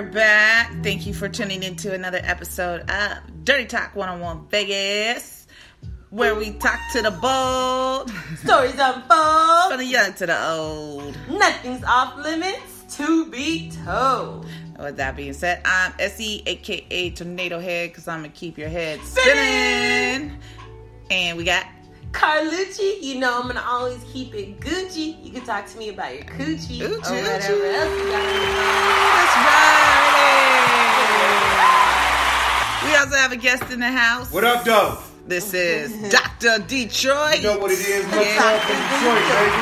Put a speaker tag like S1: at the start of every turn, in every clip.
S1: we're back. Thank you for tuning into another episode of Dirty Talk 101 Vegas, where we talk to the bold,
S2: stories unfold,
S1: from the young to the old.
S2: Nothing's off limits to be told.
S1: With that being said, I'm SE, aka Tornado Head, because I'm going to keep your head spinning. And we got
S2: Carlucci. You know I'm going to always keep it Gucci. You can talk to me about your coochie or whatever else you got.
S1: That's right. We also have a guest in the house.
S3: What up, though?
S1: This is Dr. Detroit.
S3: You know what it is. Much love from Detroit, baby.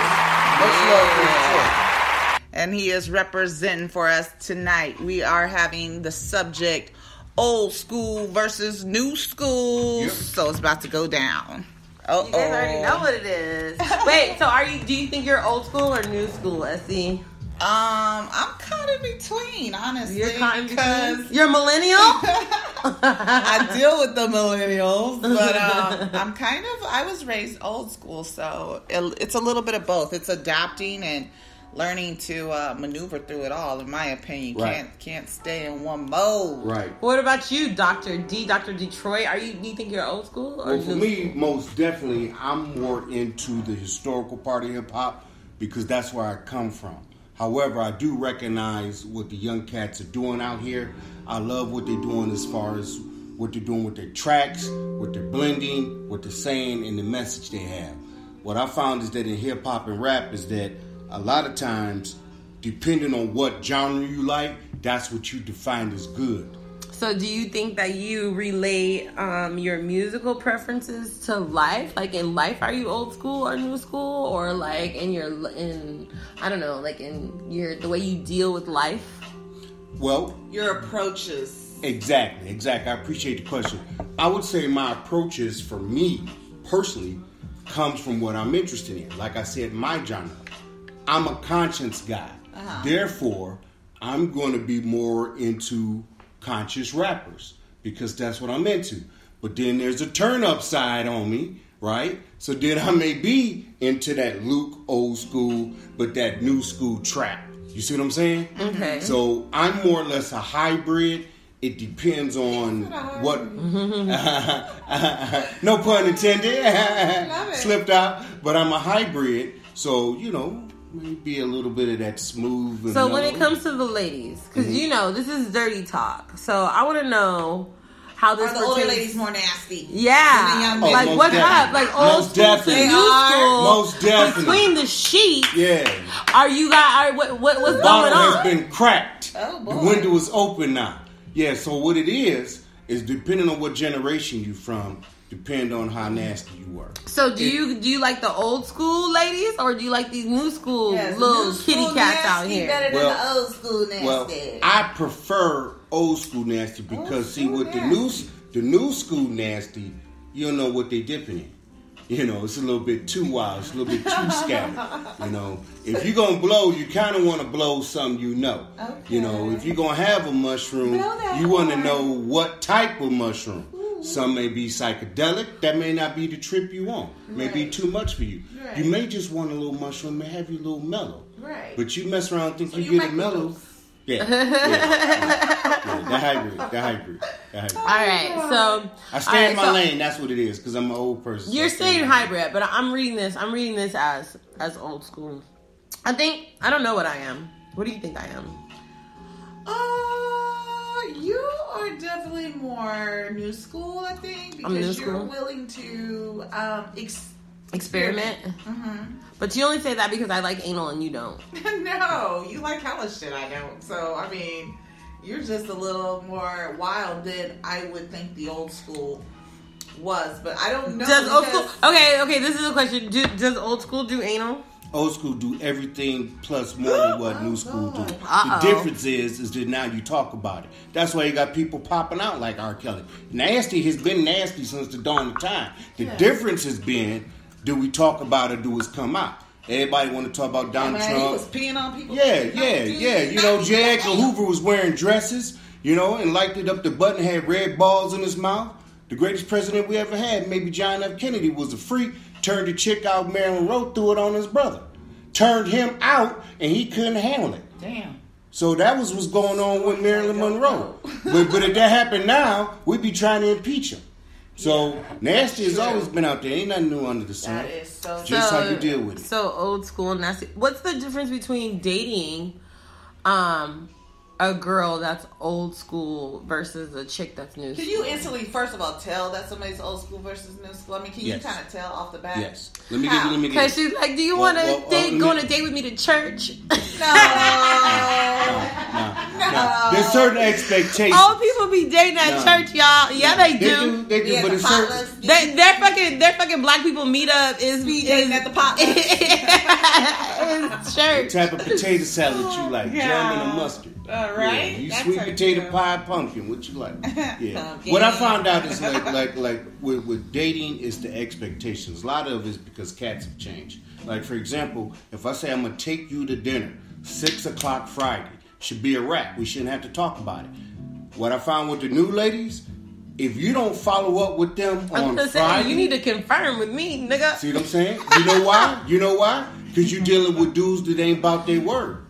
S3: Much love from Detroit.
S1: And he is representing for us tonight. We are having the subject old school versus new school. Yep. So it's about to go down.
S2: You guys already know what it is. Wait, so do you think you're old school or new school, SE?
S1: I'm kind of between, honestly.
S2: You're kind of between? You're a millennial?
S1: I deal with the millennials, but I was raised old school, so it's a little bit of both. It's adapting and learning to maneuver through it all. In my opinion,
S3: right.
S1: Can't stay in one mode.
S3: Right.
S2: What about you, Dr. Detroit? Do you think you're old school? Or
S3: for me, most definitely, I'm more into the historical part of hip hop because that's where I come from. However, I do recognize what the young cats are doing out here. I love what they're doing as far as what they're doing with their tracks, what they're blending, what they're saying, and the message they have. What I found is that in hip hop and rap is that a lot of times, depending on what genre you like, that's what you define as good.
S2: So do you think that you relate your musical preferences to life? Like in life, are you old school or new school? Or like in the way you deal with life?
S3: Well,
S1: your approaches.
S3: Exactly. I appreciate the question. I would say my approaches for me personally comes from what I'm interested in. Like I said, my genre. I'm a conscience guy. Uh-huh. Therefore, I'm going to be more into conscious rappers because that's what I'm into. But then there's a turn up side on me, right? So then I may be into that Luke old school, but that new school trap. You see what I'm saying?
S2: Okay.
S3: So I'm more or less a hybrid. It depends on what. No pun intended. Slipped out. But I'm a hybrid. So, maybe a little bit of that smooth. And
S2: so when it comes to the ladies, because this is dirty talk, so I want to know how this.
S1: Are the older ladies more nasty?
S2: Yeah, like what's up? Like old school to new school.
S3: Most definitely.
S2: Between the sheets.
S3: Yeah.
S2: Are you guys? What's going on?
S3: The bottle has been cracked.
S1: Oh boy.
S3: The window is open now. Yeah. So what it is depending on what generation you from. Depend on how nasty you were.
S2: So do you like the old school ladies or do you like these new school little kitty cats out here?
S1: Better than the old school nasty.
S3: Well, I prefer old school nasty because the new school nasty, you don't know what they dipping in. It's a little bit too wild. It's a little bit too scattered. If you're going to blow, you kind of want to blow something Okay. If you're going to have a mushroom, you want to know what type of mushroom. Some may be psychedelic. That may not be the trip you want. May be too much for you. Right. You may just want a little mushroom. May have you a little mellow.
S1: Right.
S3: But you mess around and think you get a mellow. Yeah. That hybrid.
S2: All right. So
S3: I stay in my lane. That's what it is. Because I'm an old person.
S2: You're staying hybrid, but I'm reading this as old school. I don't know what I am. What do you think I am?
S1: You are definitely more new school, I think, because you're willing to experiment.
S2: Mm-hmm. But you only say that because I like anal and you don't.
S1: No, you like hella shit I don't. So, I mean, you're just a little more wild than I would think the old school was. But I don't know.
S2: Does old school... Okay, this is a question. Does old school do anal?
S3: Old school do everything plus more than what new school do. The difference is that now you talk about it. That's why you got people popping out like R. Kelly. Nasty has been nasty since the dawn of time. The difference has been, do we talk about it, do it come out? Everybody want to talk about Donald Trump. He
S1: was peeing on people.
S3: Yeah. J. Edgar Hoover was wearing dresses, and liked it up the butt and had red balls in his mouth. The greatest president we ever had, maybe John F. Kennedy, was a freak. Turned the chick out, Marilyn Monroe threw it on his brother. Turned him out, and he couldn't handle it.
S1: Damn.
S3: So that was what's going on with Marilyn Monroe. But if that happened now, we'd be trying to impeach him. So nasty has always been out there. Ain't nothing new under the sun.
S1: That is so
S3: just how you deal with it.
S2: So old school nasty. What's the difference between dating a girl that's old school versus a chick that's new school?
S1: Can you instantly, first of all, tell that somebody's old school versus new school? I mean, can you kind of tell off the bat?
S3: Yes. Let me get
S2: Because she's like, do you want to go on a date with me to church?
S1: No.
S3: There's certain expectations.
S2: Old people be dating at church, y'all. Yeah, they do.
S3: They do, but it's certain.
S2: Their fucking black people meet up is
S1: dating at the potluck.
S2: It's church.
S3: What type of potato salad you like? German or mustard?
S1: Right?
S3: Yeah, you sweet potato pie, pumpkin. What you like? Yeah. What I found out is like with dating is the expectations. A lot of it is because cats have changed. Like for example, if I say I'm gonna take you to dinner, 6:00 Friday, should be a wrap. We shouldn't have to talk about it. What I found with the new ladies, if you don't follow up with them on Friday,
S2: you need to confirm with me, nigga.
S3: See what I'm saying? You know why? You know why? Because you're dealing with dudes that ain't about their word.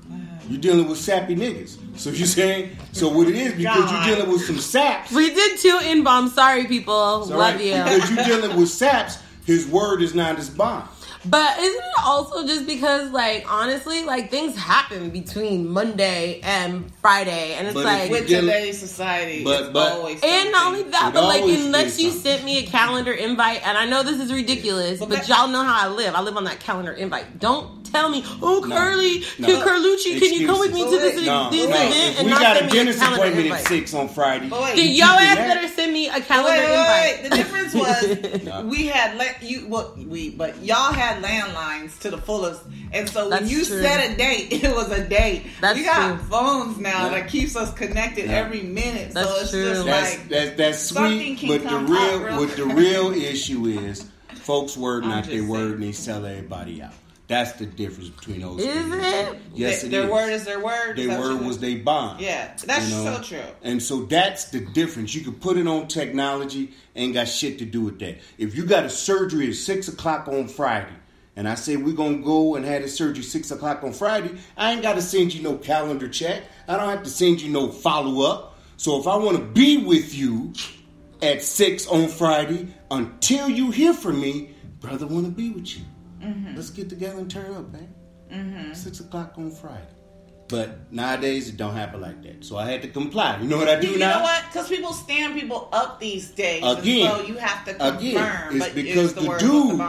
S3: You're dealing with sappy niggas. So you're saying, so what it is, because you're dealing with some saps.
S2: We did 2 N-bombs. Sorry, people. Love you.
S3: Because you're dealing with saps, his word is not his bond.
S2: But isn't it also just because, like, honestly, like, things happen between Monday and Friday, and it's like
S1: with today's society, it's always something.
S2: And not only that, but like, unless you sent me a calendar invite, and I know this is ridiculous, but y'all know how I live. I live on that calendar invite. Don't tell me, Carlucci, can you come with me to this event?
S3: If we got a dentist appointment at 6 on Friday,
S2: then y'all ass better send me a calendar invite.
S1: The difference was we had but y'all had landlines to the fullest, and so when you set a date, it was a date. We got phones now that keeps us connected every minute.
S2: That's
S1: so it's
S2: true.
S1: just like
S3: that's sweet. But the real issue is folks' word not their word, and they sell everybody out. That's the difference between those.
S2: Is it?
S3: Yes, it is.
S1: Their word is their word.
S3: Their word was their bond.
S1: Yeah, that's so true.
S3: And so that's the difference. You can put it on technology, ain't got shit to do with that. If you got a surgery at 6:00 on Friday, and I say we're going to go and have the surgery 6:00 on Friday, I ain't got to send you no calendar check. I don't have to send you no follow-up. So if I want to be with you at 6 on Friday, until you hear from me, brother, want to be with you. Mm-hmm. Let's get together and turn up, man. Mm-hmm. 6:00 on Friday. But nowadays, it don't happen like that. So I had to comply. You know what I do now?
S1: You know what? Because people stand people up these days.
S3: Again.
S1: And so you have to confirm.
S3: It's because the dudes.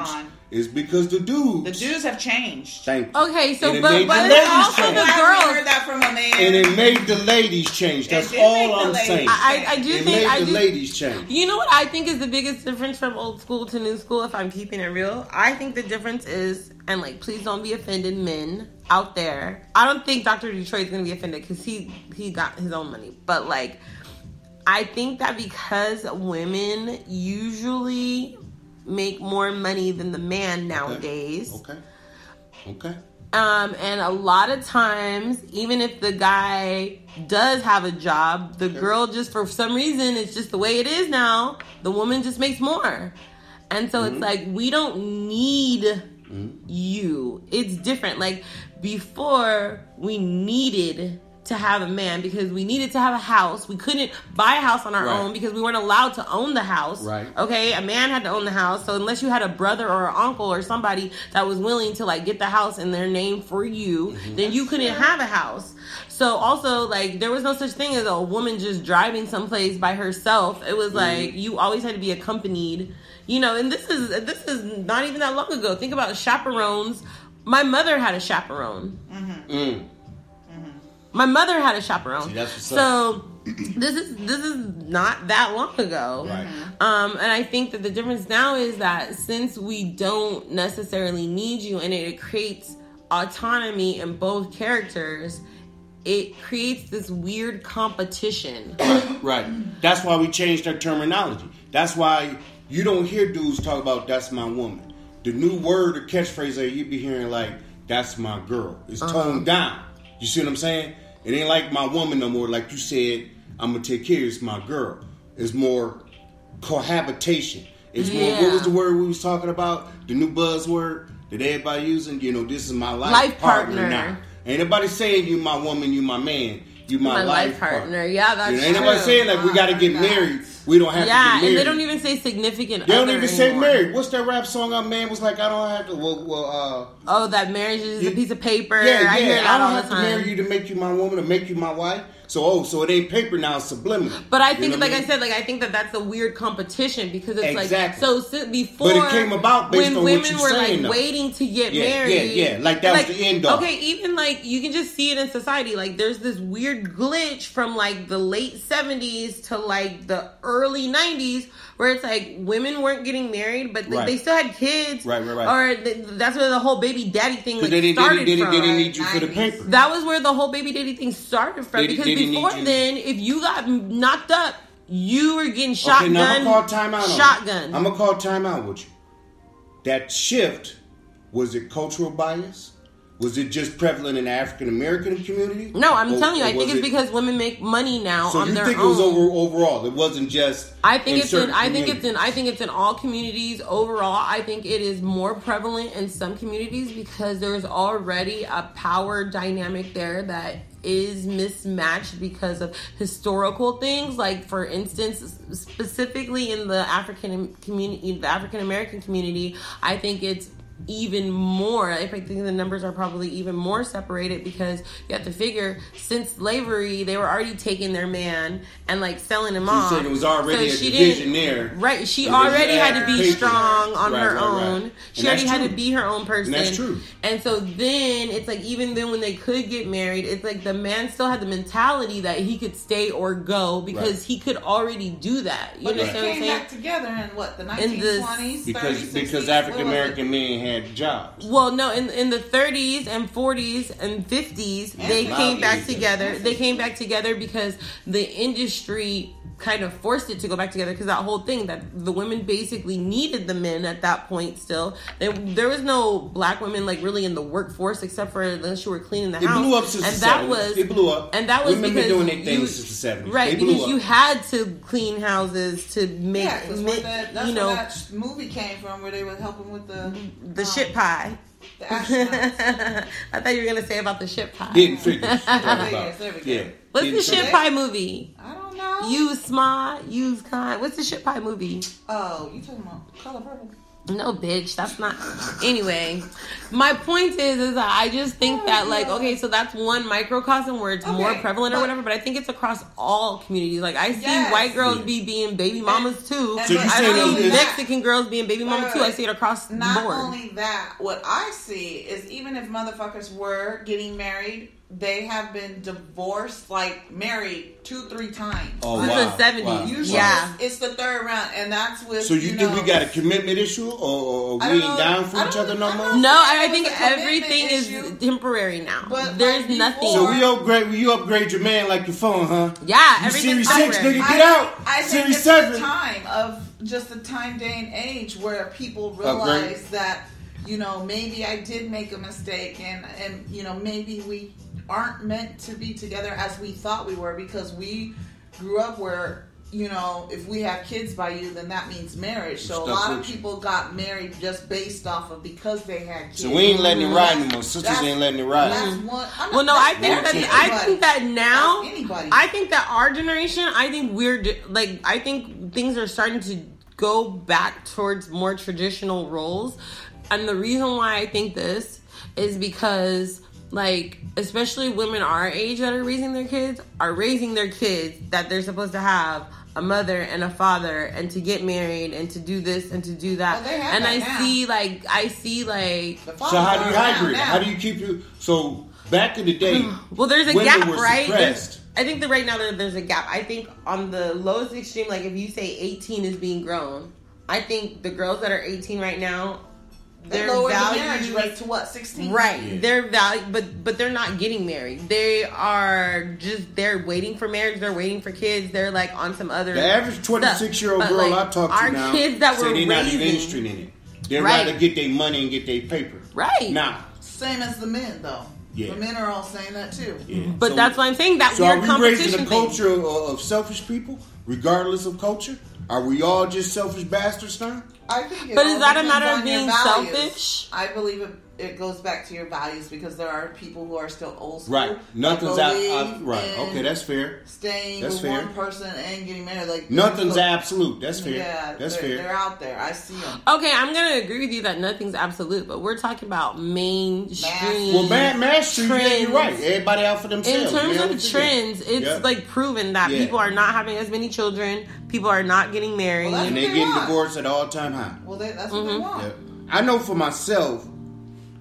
S3: It's because the dudes
S1: have changed.
S3: Thank you.
S2: Okay, so
S3: but
S2: it's also the girls.
S1: I heard that from a man.
S3: And it made the ladies change. That's all I'm saying.
S2: I do
S3: think
S2: it made
S3: the ladies change.
S2: You know what I think is the biggest difference from old school to new school, if I'm keeping it real? I think the difference is, and like, please don't be offended, men out there. I don't think Dr. Detroit's going to be offended because he got his own money. But like, I think that because women usually make more money than the man nowadays.
S3: Okay.
S2: And a lot of times, even if the guy does have a job, the girl just, for some reason, it's just the way it is now, the woman just makes more. And so it's like, we don't need you. It's different. Like, before, we needed to have a man because we needed to have a house. We couldn't buy a house on our own because we weren't allowed to own the house.
S3: Right.
S2: Okay, a man had to own the house. So unless you had a brother or an uncle or somebody that was willing to like get the house in their name for you, then you couldn't have a house. So also, like, there was no such thing as a woman just driving someplace by herself. It was like you always had to be accompanied. You know, and this is not even that long ago. Think about chaperones. My mother had a chaperone. My mother had a chaperone.
S3: See,
S2: so this is not that long ago.
S3: Right.
S2: And I think that the difference now is that since we don't necessarily need you, and it creates autonomy in both characters, it creates this weird competition.
S3: Right. That's why we changed our terminology. That's why you don't hear dudes talk about "that's my woman." The new word or catchphrase that you be hearing like "that's my girl" is toned down. You see what I'm saying? It ain't like my woman no more. Like you said, I'm going to take care of it's my girl. It's more cohabitation. It's more, what was the word we was talking about? The new buzzword that everybody using? You know, this is my life partner now. Ain't nobody saying you my woman, you my man, you my life partner.
S2: Yeah, that's true.
S3: Ain't nobody saying like we got to get married. We don't have to get married.
S2: Yeah, and they don't even say significant
S3: They
S2: other
S3: don't even
S2: anymore.
S3: say married. What's that rap song? Our man was like, I don't have to.
S2: Oh, that marriage is a piece of paper.
S3: Yeah,
S2: I hear that all the
S3: I don't have
S2: time.
S3: to marry you to make you my woman or make you my wife. So it ain't paper now, it's subliminal.
S2: But I think, I said, I think that that's a weird competition because it's
S3: exactly.
S2: so before.
S3: But it came about based on
S2: when
S3: what
S2: women
S3: you're
S2: were
S3: saying,
S2: like
S3: though.
S2: waiting to get married.
S3: Yeah, like that was the end all.
S2: Okay, even like you can just see it in society. Like there's this weird glitch from like the late 70s to like the early 90s where it's like women weren't getting married, but they still had kids.
S3: Right.
S2: Or that's where the whole baby daddy thing started from.
S3: They didn't need you for the paper.
S2: That was where the whole baby daddy thing started from. Because before then, if you got knocked up, you were getting shotgun.
S3: Okay, now I'm gonna call timeout.
S2: Shotgun.
S3: I'm gonna call timeout with you. That shift, was it cultural bias? Was it just prevalent in the African American community?
S2: No, I'm telling you, I think it's because women make money now on their own.
S3: So you think it was overall? It wasn't just.
S2: I think it's in all communities overall. I think it is more prevalent in some communities because there's already a power dynamic there that is mismatched because of historical things. Like for instance, specifically in the African community, the African American community, I think it's even more. I think the numbers are probably even more separated because you have to figure since slavery they were already taking their man and like selling him off.
S3: You said it was already a division there.
S2: Right. She already had to be strong on her own.
S3: Right.
S2: She already had to be her own person.
S3: And that's true.
S2: And so then it's like even then when they could get married, it's like the man still had the mentality that he could stay or go because he could already do that. You know what I'm saying?
S1: They came back together in what, the 1920s,
S3: because African American men had jobs.
S2: Well, no, in the 30s and 40s and 50s, they came back together. They came back together because the industry kind of forced it to go back together because that whole thing that the women basically needed the men at that point still. There was no black women like really in the workforce except for unless you were cleaning the house.
S3: It blew up since the 70s. It blew up.
S2: And that was
S3: women
S2: because
S3: been doing their things since the 70s.
S2: Right, because you had to clean houses to make,
S1: that's where that movie came from where they were helping with the
S2: shit pie.
S1: The astronauts.
S2: I thought you were going to say about the shit pie.
S3: Didn't figure.
S1: There we go.
S2: What's the shit pie movie?
S1: I don't know.
S2: Use smart, use kind. What's the shit pie movie?
S1: Oh, you talking about Color Purple?
S2: No, bitch, that's not. Anyway, my point is that I just think that, like, okay, so that's one microcosm where it's more prevalent or whatever, but I think it's across all communities. Like, I see white girls being baby mamas too. I see Mexican girls being baby mamas too. I see it across the board.
S1: Not only that, what I see is even if motherfuckers were getting married, they have been divorced, like married 2-3 times.
S3: Oh, wow.
S2: Since the 70s.
S3: Wow.
S1: Usually it's the third round, and that's with.
S3: So you think we got a commitment issue, or we ain't down for each other no more?
S2: No, I think everything is temporary now.
S1: But
S2: there's nothing.
S3: So you upgrade your man like your phone, huh?
S2: Yeah,
S3: you
S2: everything's
S3: Series 6, nigga, get out.
S1: I think
S3: Series
S1: it's
S3: 7.
S1: the time of just the time, day, and age where people realize that maybe I did make a mistake, and maybe we aren't meant to be together as we thought we were because we grew up where if we have kids by you, then that means marriage. So a lot of people got married just based off of because they had kids.
S3: So we ain't letting it ride anymore. Sisters ain't letting it ride.
S1: That's one.
S2: Well, no, I think that now,
S1: anybody.
S2: I think that our generation, I think things are starting to go back towards more traditional roles, and the reason why I think this is because, like, especially women our age that are raising their kids that they're supposed to have a mother and a father and to get married and to do this and to do that. And I see like
S3: so how do you hybrid? How do you keep you? So back in the day,
S2: well, there's a gap, right?
S3: I
S2: think that right now there's a gap. I think on the lowest extreme, like if you say 18 is being grown, I think the girls that are 18 right now,
S1: their value marriage rate to what, 16?
S2: Right. Yeah. Their value, but they're not getting married. They're waiting for marriage. They're waiting for kids. They're like on some other.
S3: The average 26-year-old girl I talk to now,
S2: kids that
S3: say they're not even interested in it. They'd rather get their money and get their paper.
S2: Right.
S3: Now.
S1: Same as the men, though. Yeah. The men are all saying that too.
S3: Yeah.
S2: But that's why I'm saying that weird competition. So are we raising a
S3: culture of selfish people, regardless of culture? Are we all just selfish bastards now?
S1: I think
S2: but is that a matter of
S1: on your
S2: being
S1: values.
S2: selfish?
S1: I believe it goes back to your values because there are people who are still old school.
S3: Right. Nothing's right. Okay, that's fair.
S1: Staying
S3: that's
S1: with
S3: fair.
S1: one person and getting married. Like
S3: nothing's absolute. That's fair.
S1: Yeah,
S3: that's fair.
S1: They're out there. I see them.
S2: Okay, I'm gonna agree with you that nothing's absolute, but we're talking about mainstream.
S3: Well, mainstream. Yeah, you're right. Everybody out for themselves.
S2: In terms of trends, it's like proven that people are not having as many children. People are not getting married,
S3: and they're getting divorced at all-time high.
S1: Well, that's what they want.
S3: Yeah. I know for myself.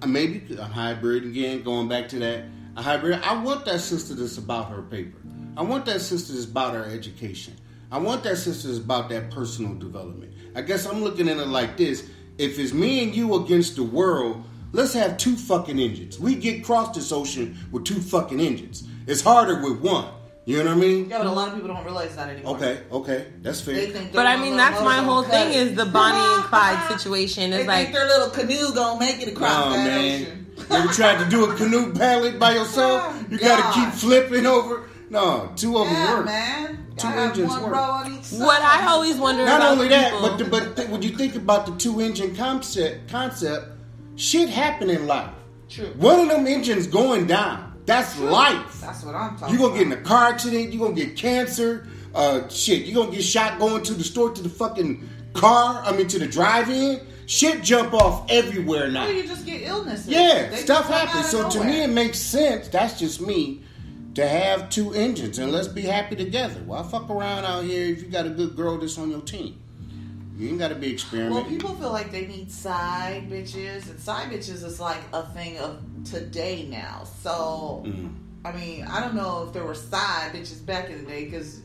S3: Maybe a hybrid again, going back to that. A hybrid. I want that sister that's about her paper. I want that sister that's about her education. I want that sister that's about that personal development. I guess I'm looking at it like this. If it's me and you against the world, let's have 2 fucking engines. We get across this ocean with 2 fucking engines. It's harder with one. You know what I mean?
S1: Yeah, but a lot of people don't realize that anymore.
S3: Okay, that's fair.
S2: But I mean, that's my whole thing is the Bonnie and Clyde situation. It's like
S1: think their little canoe gonna make it across that ocean.
S3: You ever tried to do a canoe paddling by yourself? You gotta keep flipping over. No, 2 of them work.
S1: Man.
S3: 2 engines work.
S2: What I always wonder
S3: not
S2: about
S3: only that,
S2: people,
S3: but when you think about the 2 engine concept, shit happen in life.
S1: True.
S3: One of them engines going down. That's life.
S1: That's what I'm talking
S3: You're going to get in a car accident. You're going to get cancer. You're going to get shot going to the store, to the fucking car. To the drive-in. Shit jump off everywhere now.
S1: Or you just get illnesses.
S3: Yeah, stuff happens. So to me, it makes sense. That's just me. To have 2 engines. And let's be happy together. Why fuck around out here if you got a good girl that's on your team? You ain't got to be experimenting.
S1: Well, people feel like they need side bitches, and side bitches is like a thing of today now. So, I don't know if there were side bitches back in the day, because,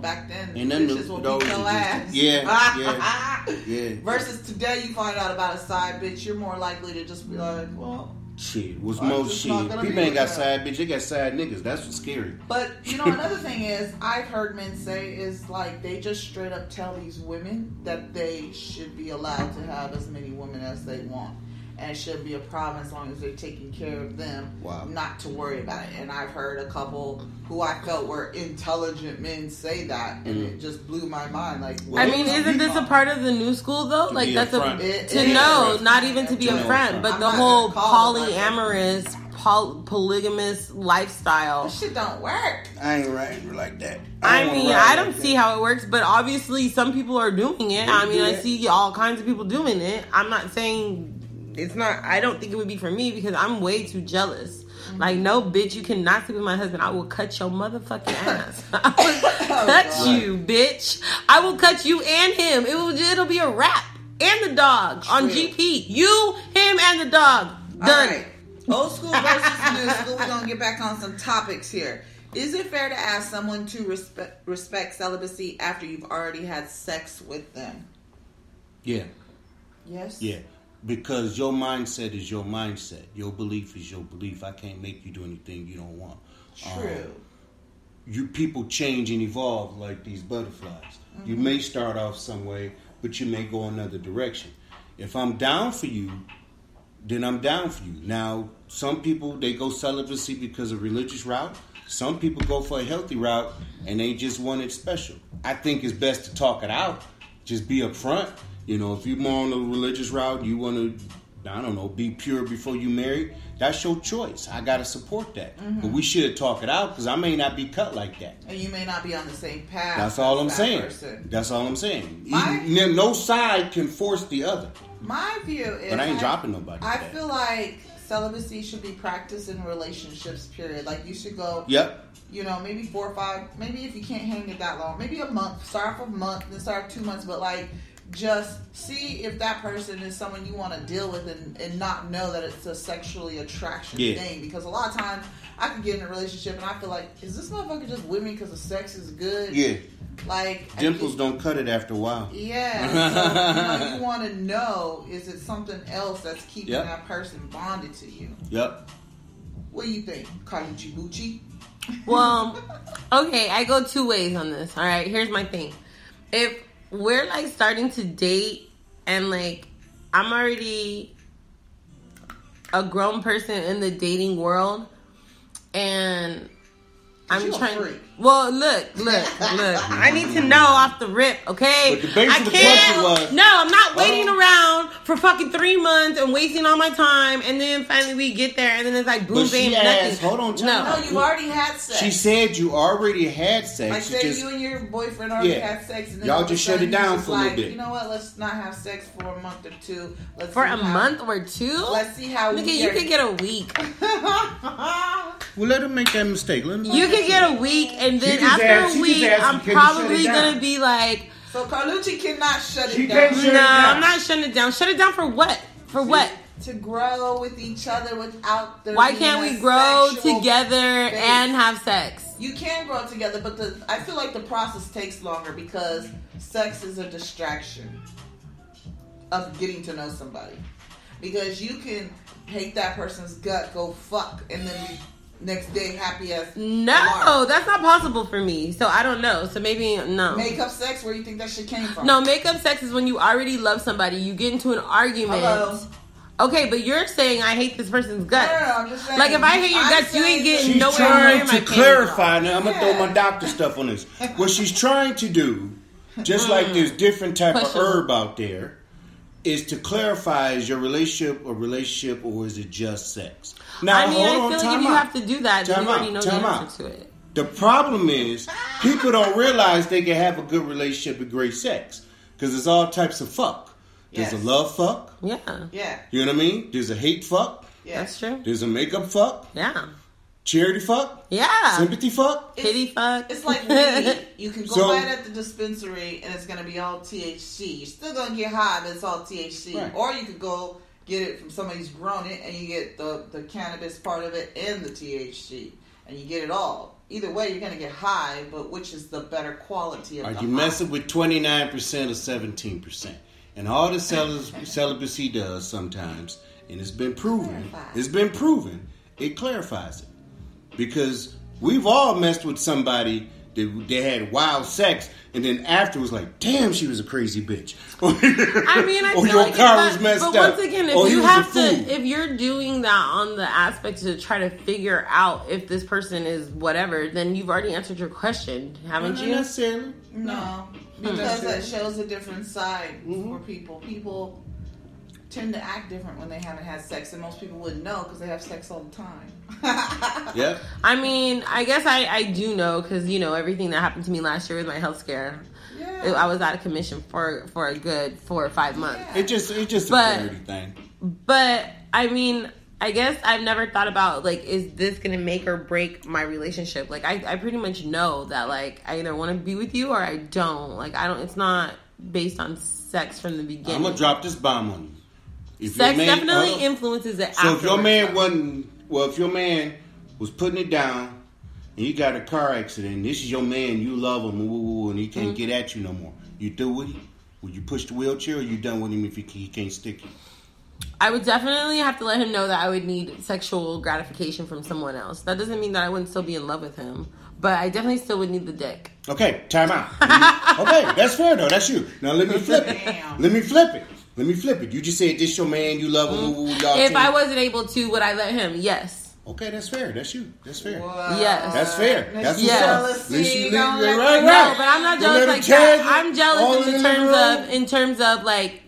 S1: back then, bitches will beat your ass.
S3: Yeah.
S1: Versus today, you find out about a side bitch, you're more likely to just be like, well...
S3: Shit, was most shit. People ain't got side bitch, they got side niggas. That's what's scary.
S1: But, another thing is, I've heard men say is like, they just straight up tell these women that they should be allowed to have as many women as they want. And it shouldn't be a problem as long as they're taking care of them, not to worry about it. And I've heard a couple who I felt were intelligent men say that, and it just blew my mind. Like,
S2: isn't this a part of the new school though? Like, that's not even to be a friend, but the whole polyamorous, polygamous lifestyle.
S1: This shit don't work.
S3: I ain't writing like that.
S2: I don't see how it works, but obviously some people are doing it. I see all kinds of people doing it. I'm not saying it's not. I don't think it would be for me because I'm way too jealous. Like, no, bitch, you cannot sleep with my husband. I will cut your motherfucking ass. I will cut you, bitch. I will cut you and him. It'll be a wrap. And the dog on GP. You, him, and the dog. Done.
S1: All right. Old school versus new school. We're gonna get back on some topics here. Is it fair to ask someone to respect celibacy after you've already had sex with them?
S3: Yeah.
S1: Yes?
S3: Yeah. Because your mindset is your mindset. Your belief is your belief. I can't make you do anything you don't want.
S1: True.
S3: People change and evolve like these butterflies. Mm-hmm. You may start off some way, but you may go another direction. If I'm down for you, then I'm down for you. Now, some people, they go celibacy because of religious route. Some people go for a healthy route, and they just want it special. I think it's best to talk it out. Just be upfront. If you're more on the religious route, you want to, be pure before you marry, that's your choice. I got to support that. Mm-hmm. But we should talk it out because I may not be cut like that.
S1: And you may not be on the same path.
S3: That's all I'm saying.
S1: Person.
S3: That's all I'm saying. No side can force the other.
S1: My view is...
S3: But I ain't dropping nobody.
S1: I feel like celibacy should be practiced in relationships, period. Like, you should go...
S3: Yep.
S1: Maybe 4 or 5... Maybe if you can't hang it that long. Maybe a month. Start off a month, then start 2 months. But, like... Just see if that person is someone you want to deal with and not know that it's a sexually attraction thing. Because a lot of times I could get in a relationship and I feel like, is this motherfucker just with me because the sex is good?
S3: Yeah.
S1: Like,
S3: dimples don't cut it after a while.
S1: Yeah. So, you want to know, is it something else that's keeping that person bonded to you?
S3: Yep.
S1: What do you think, Kaluchi Bucci?
S2: Well, okay, I go 2 ways on this. All right, here's my thing. If we're like starting to date and like I'm already a grown person in the dating world and I'm trying. Well, look. I need to know off the rip, okay?
S3: But the base of the question was...
S2: No, I'm not waiting around for fucking 3 months and wasting all my time, and then finally we get there, and then it's like boom, bam, nothing.
S3: Hold on,
S1: No, you already had sex.
S3: She said you already had sex.
S1: Like, say you and your boyfriend already had sex, and then
S3: y'all just shut it down for a little bit.
S1: You know what? Let's not have sex for a month or two.
S2: Month or two?
S1: Let's see how
S2: you could get a week.
S3: Well, let him make that mistake.
S2: You could get a week, and then after a week, I'm probably gonna be like.
S1: So Carlucci cannot shut it down.
S2: I'm not shutting it down. Shut it down for what? For what?
S1: To grow with each other without the.
S2: Why can't we grow together and have sex?
S1: You can grow together, but I feel like the process takes longer because sex is a distraction of getting to know somebody. Because you can hate that person's gut, go fuck, and then be next day happy as
S2: no, that's not possible for me. So I don't know. So maybe no.
S1: Makeup sex, where you think that shit came from?
S2: No, makeup sex is when you already love somebody. You get into an argument.
S1: Hello.
S2: Okay, but you're saying I hate this person's guts.
S1: No, I'm just saying.
S2: Like if I hate your guts, you ain't getting nowhere near my
S3: She's trying to clarify. Now I'm gonna throw my doctor stuff on this. What she's trying to do, just like there's different type of herb out there, is to clarify: is your relationship a relationship or is it just sex? Now,
S2: I mean, I feel like if you have to do that, then you already know the answer to it.
S3: The problem is people don't realize they can have a good relationship with great sex because there's all types of fuck. There's a love fuck.
S2: Yeah.
S3: You know what I mean? There's a hate fuck.
S1: Yeah.
S2: That's true.
S3: There's a makeup fuck.
S2: Yeah.
S3: Charity fuck.
S2: Yeah.
S3: Sympathy fuck.
S2: Pity fuck.
S1: It's like weed. You can go buy it at the dispensary and it's going to be all THC. You're still going to get high, but it's all THC. Right. Or you could go get it from somebody who's grown it and you get the cannabis part of it and the THC. And you get it all. Either way, you're going to get high, but which is the better quality of the high? Are you
S3: messing with 29% or 17%? And all the celibacy does sometimes, and it's been proven, it clarifies it. Because we've all messed with somebody that they had wild sex, and then after was like, damn, she was a crazy bitch.
S2: I mean, I feel
S3: your
S2: like
S3: car was messed
S2: but
S3: up.
S2: Once again, if you're doing that on the aspect to try to figure out if this person is whatever, then you've already answered your question, haven't you?
S3: Not necessarily.
S1: No. Because that shows a different side for people. People tend to act different when they haven't had sex, and most people wouldn't know because they have sex all the time.
S3: Yeah.
S2: I mean, I guess I do know because, you know, everything that happened to me last year with my health scare. Yeah. I was out of commission for a good 4 or 5 months.
S3: Yeah. It's just a clarity thing.
S2: But, I mean, I guess I've never thought about, like, is this going to make or break my relationship? Like, I pretty much know that, like, I either want to be with you or I don't. Like, it's not based on sex from the beginning.
S3: I'm going to drop this bomb on you.
S2: Sex definitely influences it.
S3: So if your man if your man was putting it down and you got a car accident, and this is your man, you love him, and he can't get at you no more, you through with him? Would you push the wheelchair, or you done with him if he can't stick you?
S2: I would definitely have to let him know that I would need sexual gratification from someone else. That doesn't mean that I wouldn't still be in love with him, but I definitely still would need the dick.
S3: Okay, time out. Okay, that's fair though. That's you. Now let me flip it. Let me flip it. You just said this your man, you love him.
S2: If I wasn't able to, would I let him? Yes.
S3: Okay, that's fair. That's you. That's fair.
S2: Wow. Yes.
S3: That's fair. That's what's up.
S2: Right. No, but I'm not jealous like that. I'm jealous in terms of like,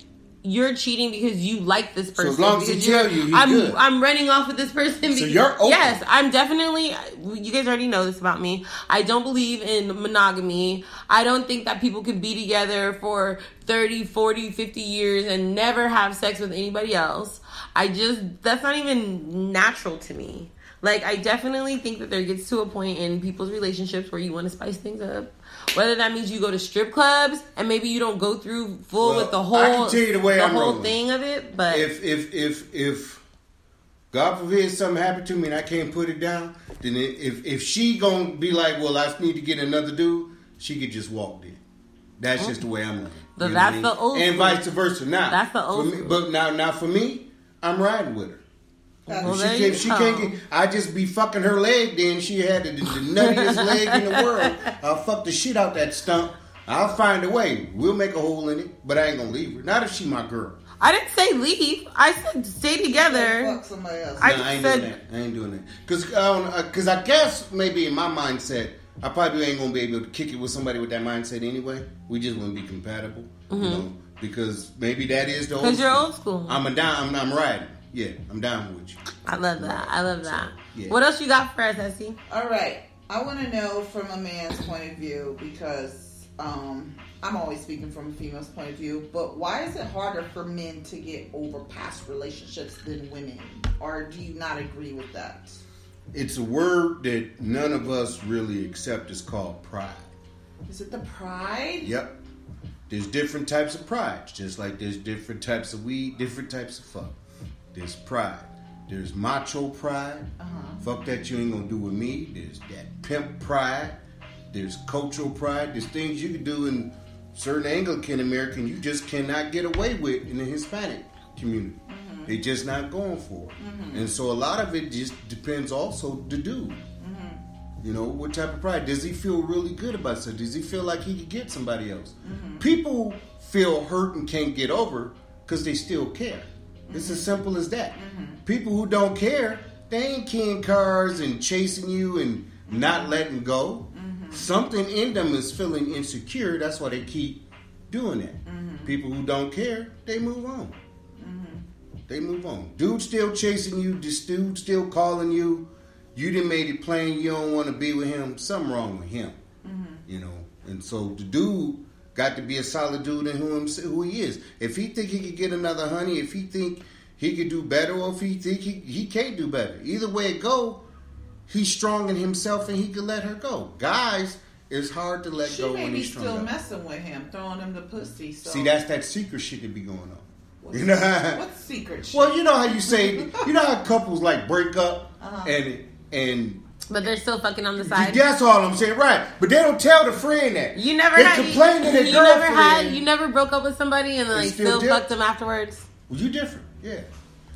S2: you're cheating because you like this person.
S3: So as long as he tell you, good.
S2: I'm running off with this person.
S3: So you're open.
S2: Yes, I'm definitely. You guys already know this about me. I don't believe in monogamy. I don't think that people could be together for 30, 40, 50 years and never have sex with anybody else. That's not even natural to me. Like, I definitely think that there gets to a point in people's relationships where you want to spice things up. Whether that means you go to strip clubs and maybe you don't go through with the whole,
S3: I can tell you the way I'm
S2: whole
S3: rolling.
S2: thing of it. But
S3: if God forbid something happened to me and I can't put it down, then if she gonna be like, well, I need to get another dude, she could just walk there. That's just the way I'm looking.
S2: But that's the old
S3: and vice versa. Now
S2: that's the old school.
S3: But now for me, I'm riding with her.
S2: Well,
S3: she can't get. I just be fucking her leg. Then she had the nuttiest leg in the world. I'll fuck the shit out that stump. I'll find a way. We'll make a hole in it, but I ain't gonna leave her. Not if she my girl.
S2: I didn't say leave. I said stay together.
S1: Fuck somebody else.
S3: I ain't doing that. Because I guess maybe in my mindset, I probably ain't going to be able to kick it with somebody with that mindset anyway. We just wouldn't be compatible. You know, because maybe that is the old school.
S2: Because you're old school.
S3: I'm riding. Yeah, I'm down with you.
S2: I love that. I love that.
S3: Yeah.
S2: What else you got for us, Essie?
S1: All right. I want to know from a man's point of view because I'm always speaking from a female's point of view, but why is it harder for men to get over past relationships than women? Or do you not agree with that?
S3: It's a word that none of us really accept. It's called pride.
S1: Is it the pride?
S3: Yep. There's different types of pride. Just like there's different types of weed, different types of fuck. There's pride. There's macho pride. Fuck that, you ain't gonna do with me. There's that pimp pride. There's cultural pride. There's things you can do in certain Anglican American you just cannot get away with in the Hispanic community. They just not going for it. And so a lot of it just depends also the dude. You know, what type of pride? Does he feel really good about himself? Does he feel like he could get somebody else? People feel hurt and can't get over because they still care. It's as simple as that. People who don't care, they ain't keying cars and chasing you and not letting go. Something in them is feeling insecure. That's why they keep doing that. People who don't care, they move on. They move on. Dude still chasing you. This dude still calling you. You done made it plain you don't want to be with him. Something wrong with him. You know. And so the dude got to be a solid dude in who he is. If he think he could get another honey, if he think he could do better, or if he think he can't do better. Either way it go, he's strong in himself and he can let her go. Guys, it's hard to let go when he's strong.
S1: She may be still messing with him, throwing him the pussy. So.
S3: See, that's that secret shit that be going on.
S1: What's,
S3: you know,
S1: what's secret shit?
S3: Well, you know how you say, you know how couples like break up and
S2: but they're still fucking on the side.
S3: That's all I'm saying, right? But they don't tell the friend that.
S2: You never
S3: they
S2: had.
S3: complain to their girlfriend.
S2: You never broke up with somebody and then like still fucked them afterwards.
S3: Well, you different, yeah.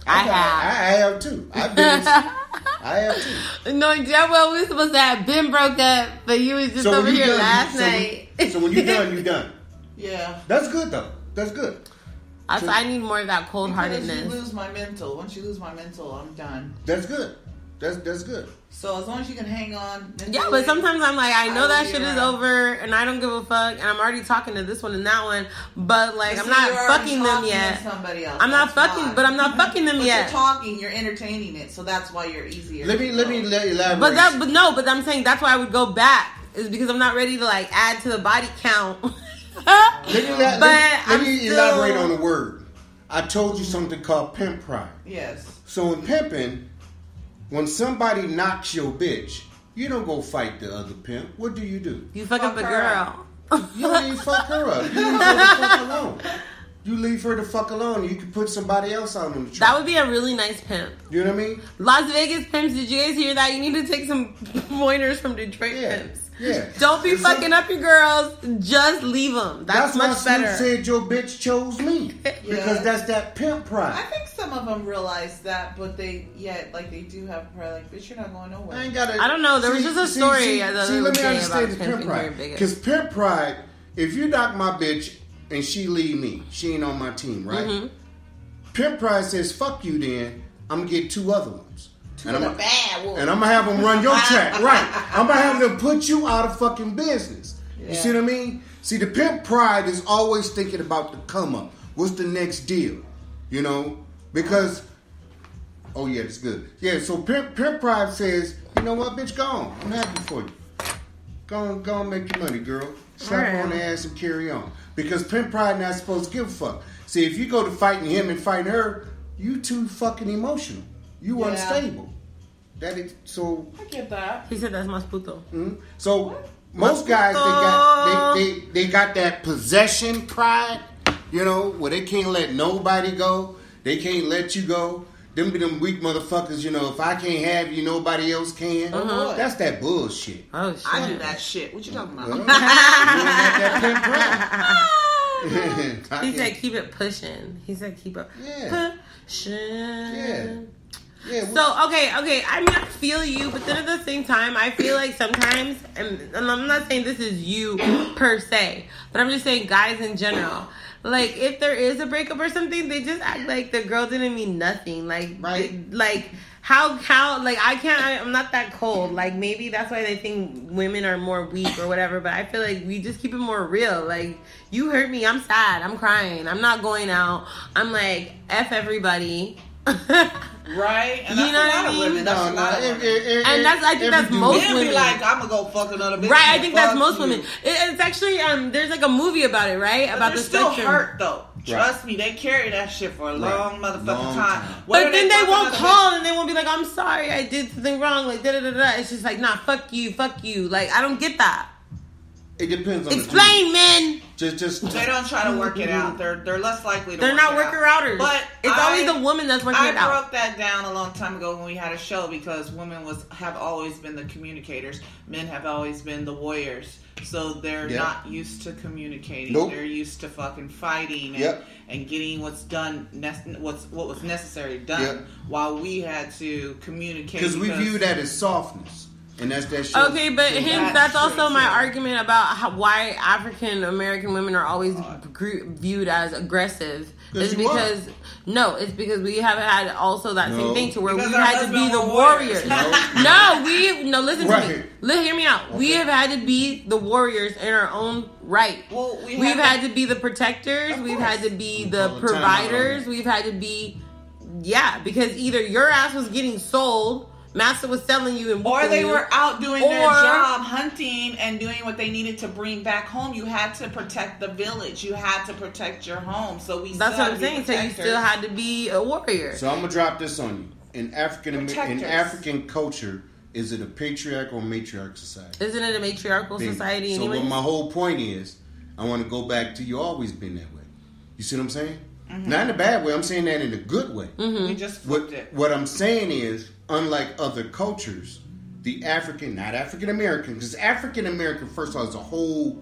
S2: I
S3: have too. I've been. I have too.
S2: No, well, we were supposed to have been broke up, but you was just over here last night.
S3: So when you're done, you're done.
S1: Yeah.
S3: That's good though. That's good.
S2: I need more of that cold-heartedness.
S1: Once you lose my mental, I'm done.
S3: That's good. That's good.
S1: So as long as you can hang on. Mentally,
S2: yeah, but sometimes I'm like, I know that shit is over, and I don't give a fuck, and I'm already talking to this one and that one, but like I'm not fucking them yet. I'm not fucking, but I'm not fucking them yet.
S1: You're talking, you're entertaining it, so that's why you're easier.
S3: Let me elaborate.
S2: But I'm saying that's why I would go back is because I'm not ready to like add to the body count.
S3: Let me elaborate on the word. I told you something called pimp pride.
S1: Yes.
S3: So in pimping, when somebody knocks your bitch, you don't go fight the other pimp. What do?
S2: You fuck up the girl.
S3: You don't even fuck her up. You leave her the fuck alone. You leave her the fuck alone. You can put somebody else out on the track.
S2: That would be a really nice pimp.
S3: You know what I mean?
S2: Las Vegas pimps, did you guys hear that? You need to take some pointers from Detroit pimps.
S3: Yeah.
S2: Don't be fucking up your girls. Just leave them. That's much better.
S3: That's why Snoop said your bitch chose me. Because that's that pimp pride.
S1: I think some of them realize that, but they do have pride. Like, bitch, you're not going nowhere.
S2: I don't know. There was just a story.
S3: Let me understand the pimp pride. Because pimp pride, if you knock my bitch and she leave me, she ain't on my team, right? Pimp pride says, fuck you then. I'm going to get two other ones. And I'm going to have them run your track, right? I'm going to have them put you out of fucking business. You see what I mean? See, the pimp pride is always thinking about the come up. What's the next deal? You know? Because, oh yeah, it's good. Yeah, so pimp pride says, you know what, bitch, go on. I'm happy for you. Go on, make your money, girl. Slap her on the ass and carry on. Because pimp pride not supposed to give a fuck. See, if you go to fighting him and fighting her, you too fucking emotional. You unstable. That is so.
S1: I get that.
S2: He said that's mas puto.
S3: Mm-hmm. So most guys they got that possession pride, you know, where they can't let nobody go. They can't let you go. Them be them weak motherfuckers, you know. If I can't have you, nobody else can. That's that bullshit.
S2: Oh shit!
S1: I do that shit. What you talking about?
S3: Well, you don't got that pimp pride.
S2: He said keep it pushing. He said keep it pushing.
S3: Yeah.
S2: So okay. I mean, I feel you, but then at the same time, I feel like sometimes, and I'm not saying this is you per se, but I'm just saying guys in general. like if there is a breakup or something, they just act like the girl didn't mean nothing. Like, like how like I'm not that cold. Like maybe that's why they think women are more weak or whatever. But I feel like we just keep it more real. Like you hurt me, I'm sad, I'm crying, I'm not going out. I'm like F everybody.
S1: Right, and you know what I mean.
S2: And that's I think that's most women.
S1: Be like, I'm gonna go fuck another bitch.
S2: Right, I think that's most women. It's actually there's like a movie about it, right?
S1: But
S2: about the
S1: still
S2: spectrum.
S1: Hurt though. Trust me, they carry that shit for a long motherfucking time.
S2: But then they won't call and they won't be like, I'm sorry, I did something wrong. Like da da da da. It's just like, nah, fuck you. Like I don't get that.
S3: It depends on
S2: explain, men.
S3: Just
S1: they don't try to work it out. They're less likely to.
S2: They're not worker-outers.
S1: But
S2: it's always the woman that's working it out.
S1: I broke that down a long time ago when we had a show because women have always been the communicators. Men have always been the warriors. So they're not used to communicating.
S3: Nope.
S1: They're used to fucking fighting and getting what's done. What was necessary done. While we had to communicate
S3: because we view that as softness. And that's that shit.
S2: Okay, but that's also my argument about why African American women are always viewed as aggressive. It's because it's because we have had also that same thing to where we had to be the warriors. Listen to me. Hear me out. We have had to be the warriors in our own right. Well, we've had to be the protectors. We've had to be the providers. We've had to be because either your ass was getting sold. Master was selling you
S1: or they were out doing their job hunting and doing what they needed to bring back home. You had to protect the village. You had to protect your home. So that's what I'm saying.
S2: So you still had to be a warrior.
S3: So I'm gonna drop this on you. In African culture, is it a patriarchal or matriarch society?
S2: Isn't it a matriarchal society anyway?
S3: So what my whole point is, I want to go back to you always been that way. You see what I'm saying? Mm-hmm. Not in a bad way. I'm saying that in a good way.
S2: Mm-hmm.
S1: We just flipped it.
S3: What I'm saying is, unlike other cultures, the not African American, because African American, first of all, is a whole,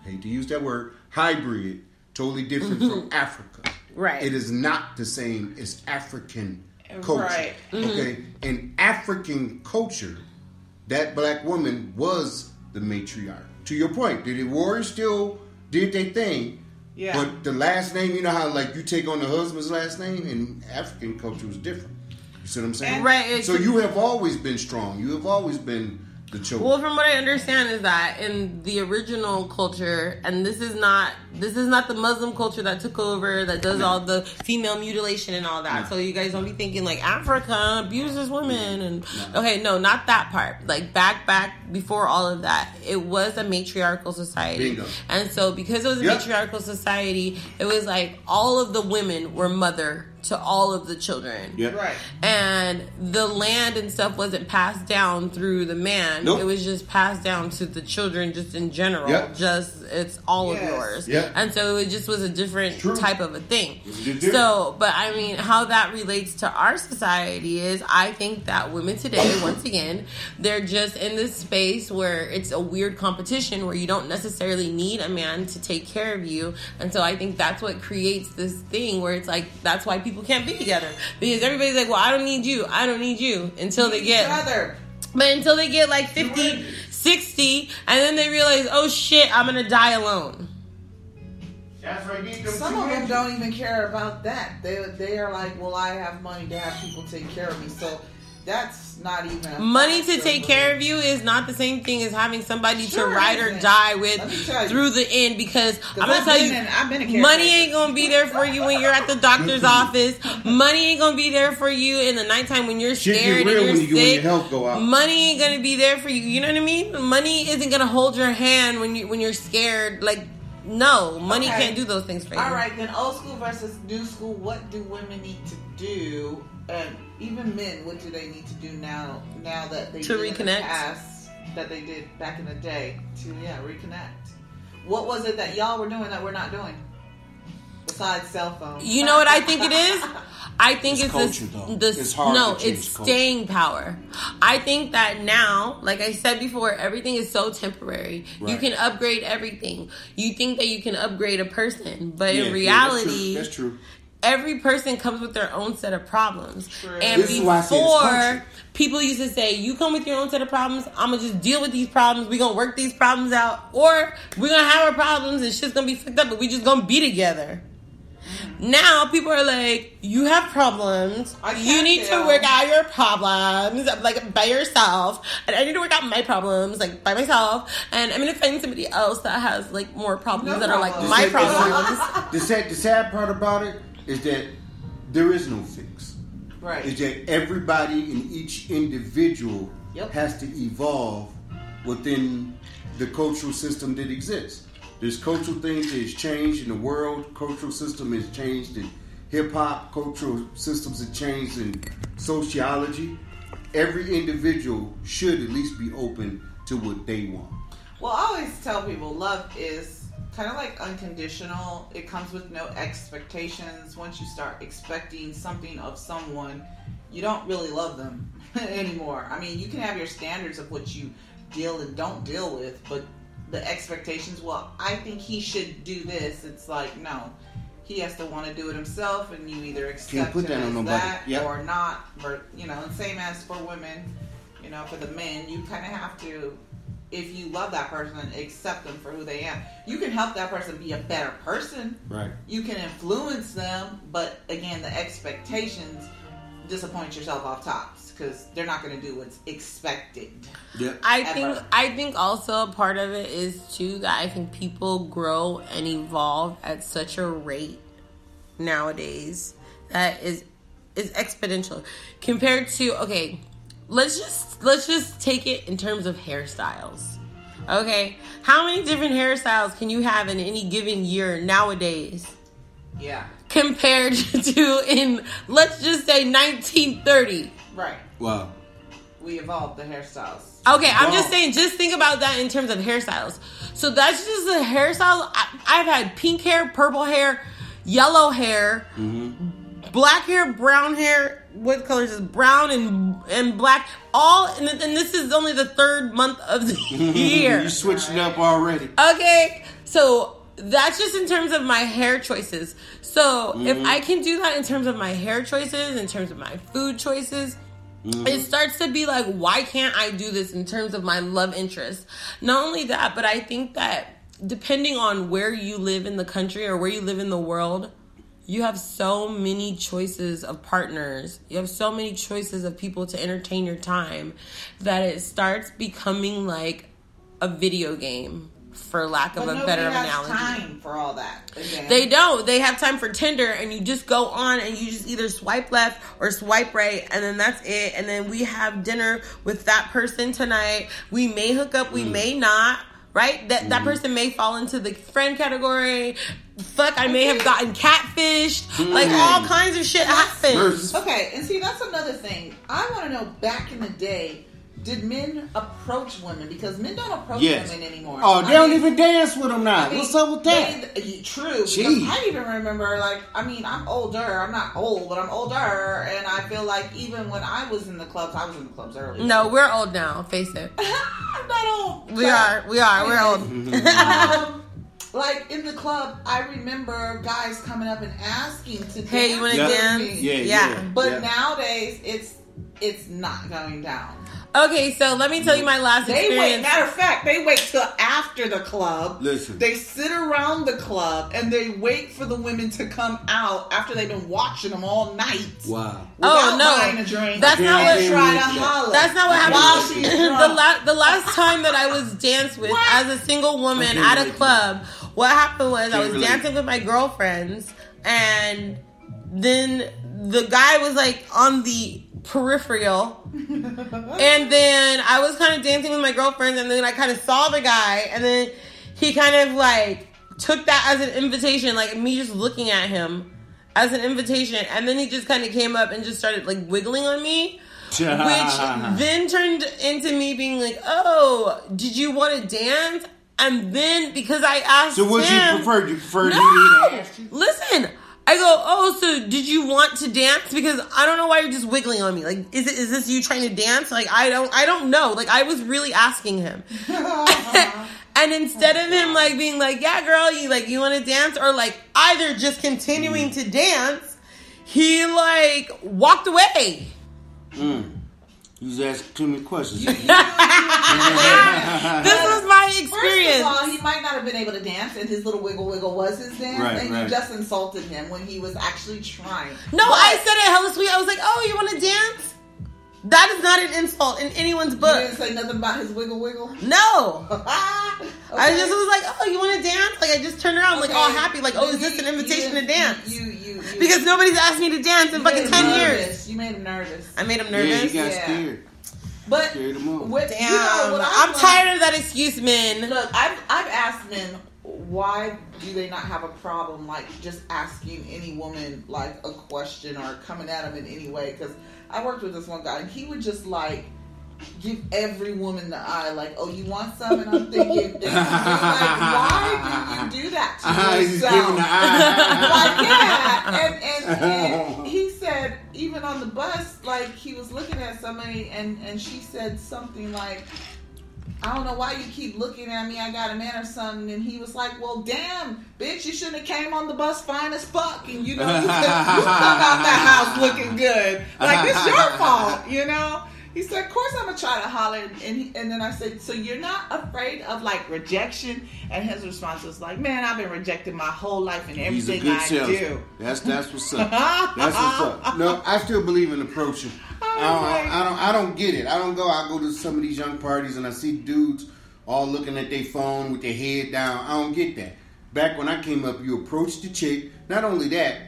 S3: hate to use that word, hybrid, totally different from Africa.
S2: Right.
S3: It is not the same as African culture.
S1: Right.
S3: Okay. In African culture, that black woman was the matriarch. To your point, the warriors still did their thing. Yeah. But the last name, you know how like you take on the husband's last name? In African culture was different. You see what I'm saying?
S2: Right.
S3: So you have always been strong. You have always been the chosen.
S2: Well, from what I understand is that in the original culture, and this is not the Muslim culture that took over, that does all the female mutilation and all that. So you guys don't be thinking like Africa abuses women and not that part. Like back before all of that, it was a matriarchal society.
S3: Bingo.
S2: And so because it was a matriarchal society, it was like all of the women were mother to all of the children.
S3: Yep.
S1: Right.
S2: And the land and stuff wasn't passed down through the man.
S3: Nope.
S2: It was just passed down to the children just in general.
S3: Yep.
S2: Just, it's all of yours.
S3: Yep.
S2: And so it just was a different type of a thing.
S3: So,
S2: but I mean, how that relates to our society is I think that women today, once again, they're just in this space where it's a weird competition where you don't necessarily need a man to take care of you. And so I think that's what creates this thing where it's like, that's why people can't be together, because everybody's like, well, I don't need you until they get like 50, 60, and then they realize, oh shit, I'm gonna die alone.
S3: That's right.
S1: Some of them don't even care about that. They are like, well, I have money to have people take care of me, so that's not even
S2: money to take care of you is not the same thing as having somebody to ride or die with through the end, because I'm gonna tell you, money ain't gonna be there for you when you're at the doctor's office. Money ain't gonna be there for you in the nighttime when you're scared and you're sick.
S3: When your health go out.
S2: Money ain't gonna be there for you. You know what I mean? Money isn't gonna hold your hand when you're scared. Like, no, money can't do those things for you.
S1: All right, then old school versus new school. What do women need to do? And even men, what do they need to do now that they did
S2: reconnect?
S1: In the past, that they did back in the day to reconnect? What was it that y'all were doing that we're not doing besides cell phones?
S2: You know what I think it is? I think it's
S3: culture,
S2: it's staying power. I think that now, like I said before, everything is so temporary. Right. You can upgrade everything. You think that you can upgrade a person, but in reality,
S3: that's true.
S2: every person comes with their own set of problems.
S1: True.
S2: And
S3: This is why I say it's
S2: before,
S3: culture.
S2: people used to say, you come with your own set of problems, I'm going to just deal with these problems, we're going to work these problems out, or we're going to have our problems and shit's going to be fucked up, but we just going to be together. Now people are like, you have problems. You need to work out your problems like by yourself, and I need to work out my problems like by myself. And I'm gonna find somebody else that has like more problems that are like my problems.
S3: The sad part about it is that there is no fix.
S1: Right.
S3: Is that everybody and each individual has to evolve within the cultural system that exists. There's cultural things that has changed in the world. Cultural system has changed in hip-hop. Cultural systems have changed in sociology. Every individual should at least be open to what they want.
S1: Well, I always tell people love is kind of like unconditional. It comes with no expectations. Once you start expecting something of someone, you don't really love them anymore. I mean, you can have your standards of what you deal and don't deal with, but the expectations, well, I think he should do this. It's like, no, he has to want to do it himself, and you either accept him as that or not. Or, you know, and same as for women, you know, for the men, you kind of have to, if you love that person, accept them for who they are. You can help that person be a better person.
S3: Right.
S1: You can influence them, but again, the expectations disappoint yourself off tops because they're not going to do what's expected.
S3: Yeah.
S2: I think also a part of it is too that I think people grow and evolve at such a rate nowadays that is exponential compared to, okay, let's just take it in terms of hairstyles. Okay, how many different hairstyles can you have in any given year nowadays?
S1: Yeah.
S2: Compared to in, let's just say, 1930.
S1: Right.
S3: Wow.
S1: We evolved the hairstyles.
S2: Okay, I'm just saying, just think about that in terms of hairstyles. So that's just the hairstyle. I've had pink hair, purple hair, yellow hair, black hair, brown hair. What colors is brown and black? All, and this is only the third month of the year.
S3: You switched it up already.
S2: Okay, so that's just in terms of my hair choices. So if I can do that in terms of my hair choices, in terms of my food choices, it starts to be like, why can't I do this in terms of my love interest? Not only that, but I think that depending on where you live in the country or where you live in the world, you have so many choices of partners. You have so many choices of people to entertain your time that it starts becoming like a video game, for lack of a better analogy.
S1: Nobody has time for all that. Again.
S2: They don't. They have time for Tinder, and you just go on and you just either swipe left or swipe right, and then that's it. And then we have dinner with that person tonight. We may hook up, we may not. Right? That person may fall into the friend category. Fuck, I may have gotten catfished. Like, all kinds of shit happens.
S1: Okay, and see, that's another thing. I want to know, back in the day, did men approach women? Because men don't approach women anymore.
S3: Oh, they don't even dance with them now. What's up with that?
S1: True. Because I even remember, like, I mean, I'm older. I'm not old, but I'm older. And I feel like even when I was in the clubs, I was in the clubs early.
S2: No, we're old now. Face it.
S1: I'm not old.
S2: We are. We're old.
S1: Like, in the club, I remember guys coming up and asking to dance.
S2: Hey, you want to dance?
S1: Yeah. But nowadays, it's not going down.
S2: Okay, so let me tell you my last experience.
S1: Matter of fact, they wait till after the club.
S3: Listen.
S1: They sit around the club and they wait for the women to come out after they've been watching them all night.
S3: Wow.
S1: Without buying a drink.
S2: That's not what
S1: try to holler.
S2: That's not what happened.
S1: While she's drunk.
S2: The last time that I was danced with as a single woman at a club, what happened was I was dancing with my girlfriends, and then the guy was like on the peripheral, and then I was kind of dancing with my girlfriends, and then I kind of saw the guy, and then he kind of like took that as an invitation, like me just looking at him as an invitation, and then he just kind of came up and just started like wiggling on me, which then turned into me being like, oh, did you want to dance? And then because I asked him,
S3: so what you prefer? You prefer
S2: listen, I go, oh, so did you want to dance? Because I don't know why you're just wiggling on me. Like, is this you trying to dance? Like, I don't know. Like, I was really asking him. And instead of him like being like, yeah, girl, you want to dance, or like either just continuing to dance, he like walked away.
S3: You was asking too many questions.
S2: This was my experience.
S1: First of all, he might not have been able to dance, and his little wiggle was his dance, and you just insulted him when he was actually trying.
S2: No, I said it hella sweet. I was like, oh, you want to dance? That is not an insult in anyone's book.
S1: You didn't say nothing about his wiggle?
S2: No.
S1: Okay.
S2: I just was like, oh, you want to dance? Like, I just turned around, like, all happy. Like, oh, is this an invitation to dance? Because nobody's asked me to dance in fucking 10 years.
S1: You made him nervous.
S2: I made him nervous?
S3: Yeah, he got scared.
S1: But,
S3: scared him up.
S2: Damn. I'm tired of that excuse, men.
S1: Look, I've asked men, why do they not have a problem, like, just asking any woman, like, a question or coming at them in any way? Because I worked with this one guy, and he would just, like, give every woman the eye, like, oh, you want some? And I'm thinking, like, why do you do that to yourself?
S3: He's giving the eye.
S1: Like, yeah. And he said, even on the bus, like, he was looking at somebody, and she said something like, I don't know why you keep looking at me. I got a man or something. And he was like, well, damn, bitch, you shouldn't have came on the bus fine as fuck. And, you know, you come out that house looking good. Like, it's your fault, you know? He said, of course I'm going to try to holler. And then I said, so you're not afraid of, like, rejection? And his response was like, man, I've been rejected my whole life in everything I do.
S3: That's what's up. That's what's up. No, I still believe in approaching. I don't get it. I go to some of these young parties and I see dudes all looking at their phone with their head down. I don't get that. Back when I came up, you approached the chick. Not only that,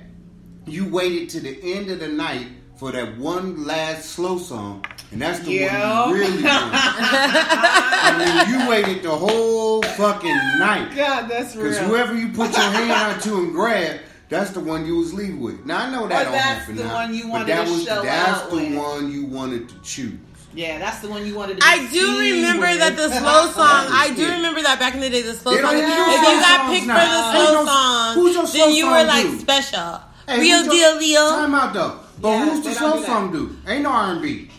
S3: you waited to the end of the night for that one last slow song, and that's the one you really want. I mean, you waited the whole fucking night.
S1: God, that's real.
S3: Because whoever you put your hand out to and grab, that's the one you was leaving with. Now, I know that don't happen now.
S1: That's the one you wanted to show out
S3: That's the one you wanted to choose.
S1: Yeah, that's the one you wanted to
S2: I do remember that the slow song, I do remember that back in the day, the slow song. If you got picked for the slow song, then you were like special. Real deal, Leo.
S3: Time out, though. But who's the slow song dude? Ain't no R&B.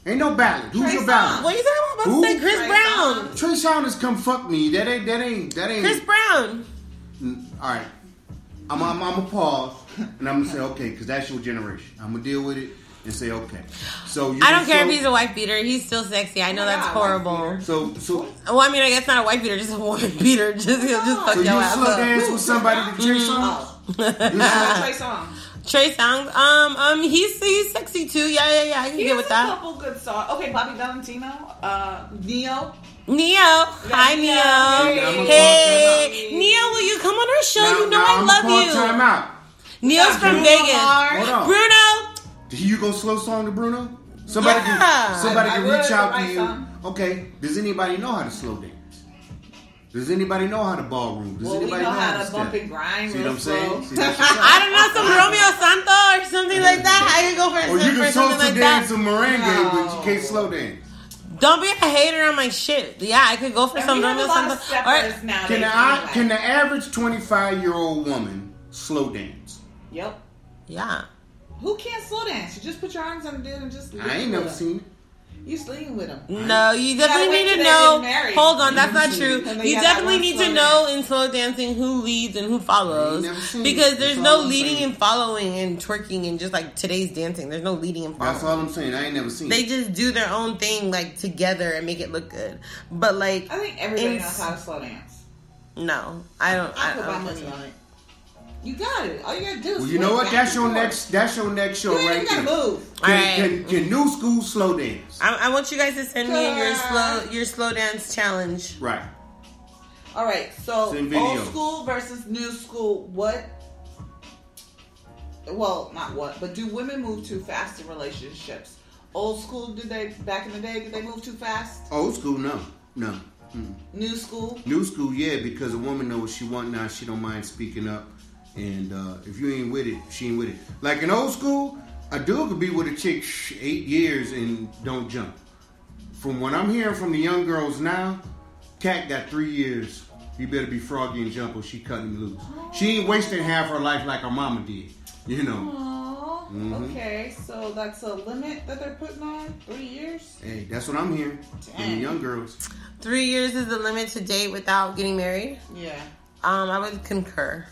S3: Ain't no ballad. Who's your ballad?
S2: What are you talking about? I'm saying Chris Brown.
S3: Trey Songz, Come Fuck Me. That ain't.
S2: Chris Brown.
S3: All right. I'm gonna pause and I'm gonna say okay, because that's your generation. I'm gonna deal with it and say okay. So
S2: I don't care if he's a wife beater. He's still sexy. I know that's horrible.
S3: So.
S2: Well, I mean, I guess not a wife beater, just a woman beater. He'll just fuck your ass up.
S3: So you slow dance with somebody to Trey Songz?
S1: Trey Songz.
S2: Trey Songz. He's sexy too. Yeah. I can get with that.
S1: A couple good songs. Okay, Bobby Valentino. Neo.
S2: Hi, Neo. Hey, Neo, will you come on our show? You know I love you.
S3: Time out.
S2: Neo's from Vegas.
S3: Hold on.
S2: Bruno.
S3: You go slow song to Bruno? Somebody can reach out to you. Okay. Does anybody know how to slow dance? Does anybody know how to ballroom? Does anybody know how to
S1: bump and grind?
S3: See what I'm saying?
S2: I don't know, some Romeo Santo or something like that. I could go for
S3: something like that. Or you can salsa dance some merengue, but you can't slow dance.
S2: Don't be a hater on my shit. Yeah, I could go for some Romeo Santo.
S3: Can the average 25-year-old woman slow dance?
S1: Yep.
S2: Yeah.
S1: Who can't slow dance? You just put your arms on the dude and just.
S3: I ain't never seen it.
S1: You sleeping with him?
S2: No, you definitely need to know. Hold on, that's not true. You definitely need to know in slow dancing who leads and who follows, because there's no leading and following and twerking and just like today's dancing. There's no leading and following.
S3: That's all I'm saying. I ain't never seen.
S2: They just do their own thing like together and make it look good. But like,
S1: I think everybody knows how to slow dance.
S2: No, I don't.
S1: I put my money on it. You got it. All you gotta do is.
S3: Well, you know what? That's your next show right there.
S1: You gotta move.
S3: Can new school slow dance?
S2: I want you guys to send me your slow dance challenge.
S3: Right.
S1: All right. So old school versus new school. What? Well, not what, but do women move too fast in relationships? Old school, back in the day, did they move too fast?
S3: Old school, no.
S1: New school?
S3: New school, yeah, because a woman knows what she wants now. She don't mind speaking up. And if you ain't with it, she ain't with it. Like in old school, a dude could be with a chick 8 years and don't jump. From what I'm hearing from the young girls now, Cat got 3 years. You better be froggy and jump or she cutting him loose. She ain't wasting half her life like her mama did. You know. Mm-hmm.
S1: Okay, so that's a limit that they're putting on? 3 years?
S3: Hey, that's what I'm hearing. From the young girls.
S2: 3 years is the limit to date without getting married?
S1: Yeah.
S2: I would concur.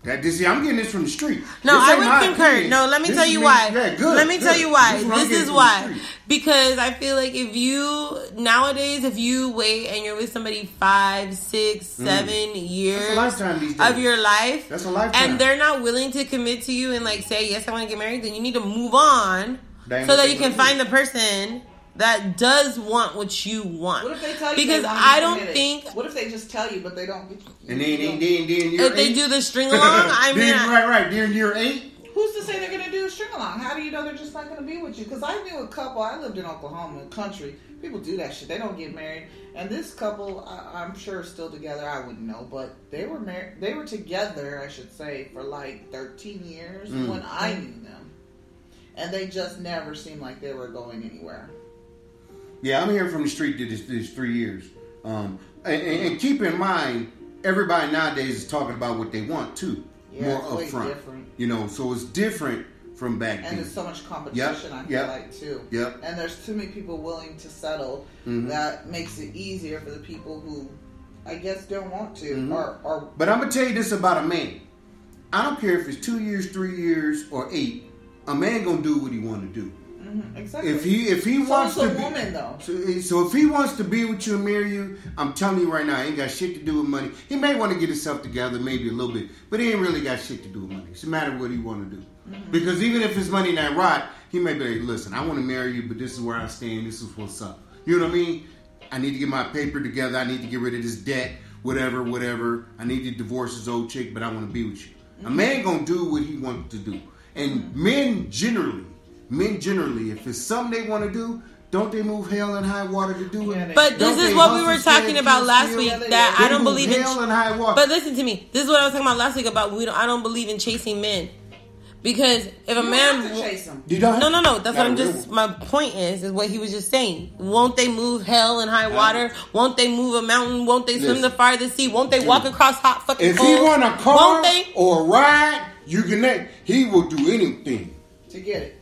S3: I'm getting this from the street.
S2: No, I would concur. Opinion. No, let me tell you why.
S3: Yeah, good,
S2: let me tell you why. This is why.
S3: The
S2: because I feel like if you wait and you're with somebody 5, 6, 7 years of your life,
S3: that's a lifetime,
S2: and they're not willing to commit to you and like say, yes, I want to get married, then you need to move on so that you can find the person that does want what you want.
S1: What if they tell you?
S2: Because I don't think.
S1: What if they just tell you, but they don't?
S3: And then if
S2: they do the string along, I mean,
S3: right. During year 8.
S1: Who's to say they're going to do a string along? How do you know they're just not going to be with you? Because I knew a couple. I lived in Oklahoma, country. People do that shit. They don't get married. And this couple, I'm sure, is still together. I wouldn't know, but they were married. They were together, I should say, for like 13 years when I knew them, and they just never seemed like they were going anywhere.
S3: Yeah, I'm hearing from the street that it's 3 years. And keep in mind, everybody nowadays is talking about what they want too.
S1: Yeah,
S3: more
S1: it's
S3: upfront.
S1: Different.
S3: You know, so it's different from back then.
S1: And there's so much competition, I feel like, too.
S3: Yep.
S1: And there's too many people willing to settle. That makes it easier for the people who, I guess, don't want to. Or
S3: But I'm going to tell you this about a man. I don't care if it's 2 years, 3 years, or 8. A man going to do what he want to do.
S1: Exactly.
S3: If he wants to be,
S1: woman though.
S3: So if he wants to be with you and marry you, I'm telling you right now, he ain't got shit to do with money. He may want to get himself together, maybe a little bit, but he ain't really got shit to do with money. It's a matter of what he want to do. Because even if his money not right, he may be like, listen, I want to marry you, but this is where I stand. This is what's up. You know what I mean? I need to get my paper together. I need to get rid of this debt. Whatever. I need to divorce this old chick, but I want to be with you. A man gonna do what he wants to do, and men generally, if it's something they want to do, don't they move hell and high water to do it?
S2: But this is what we were talking about last week. That I don't believe in
S3: hell and high water.
S2: But listen to me. This is what I was talking about last week about I don't believe in chasing men. Because if a man
S1: have to chase them.
S2: No. That's what I'm just. My point is what he was just saying. Won't they move hell and high water? Won't they move a mountain? Won't they swim the farthest sea? Won't they walk across hot fucking coals?
S3: If he want a car or a ride, he will do anything
S1: to get it.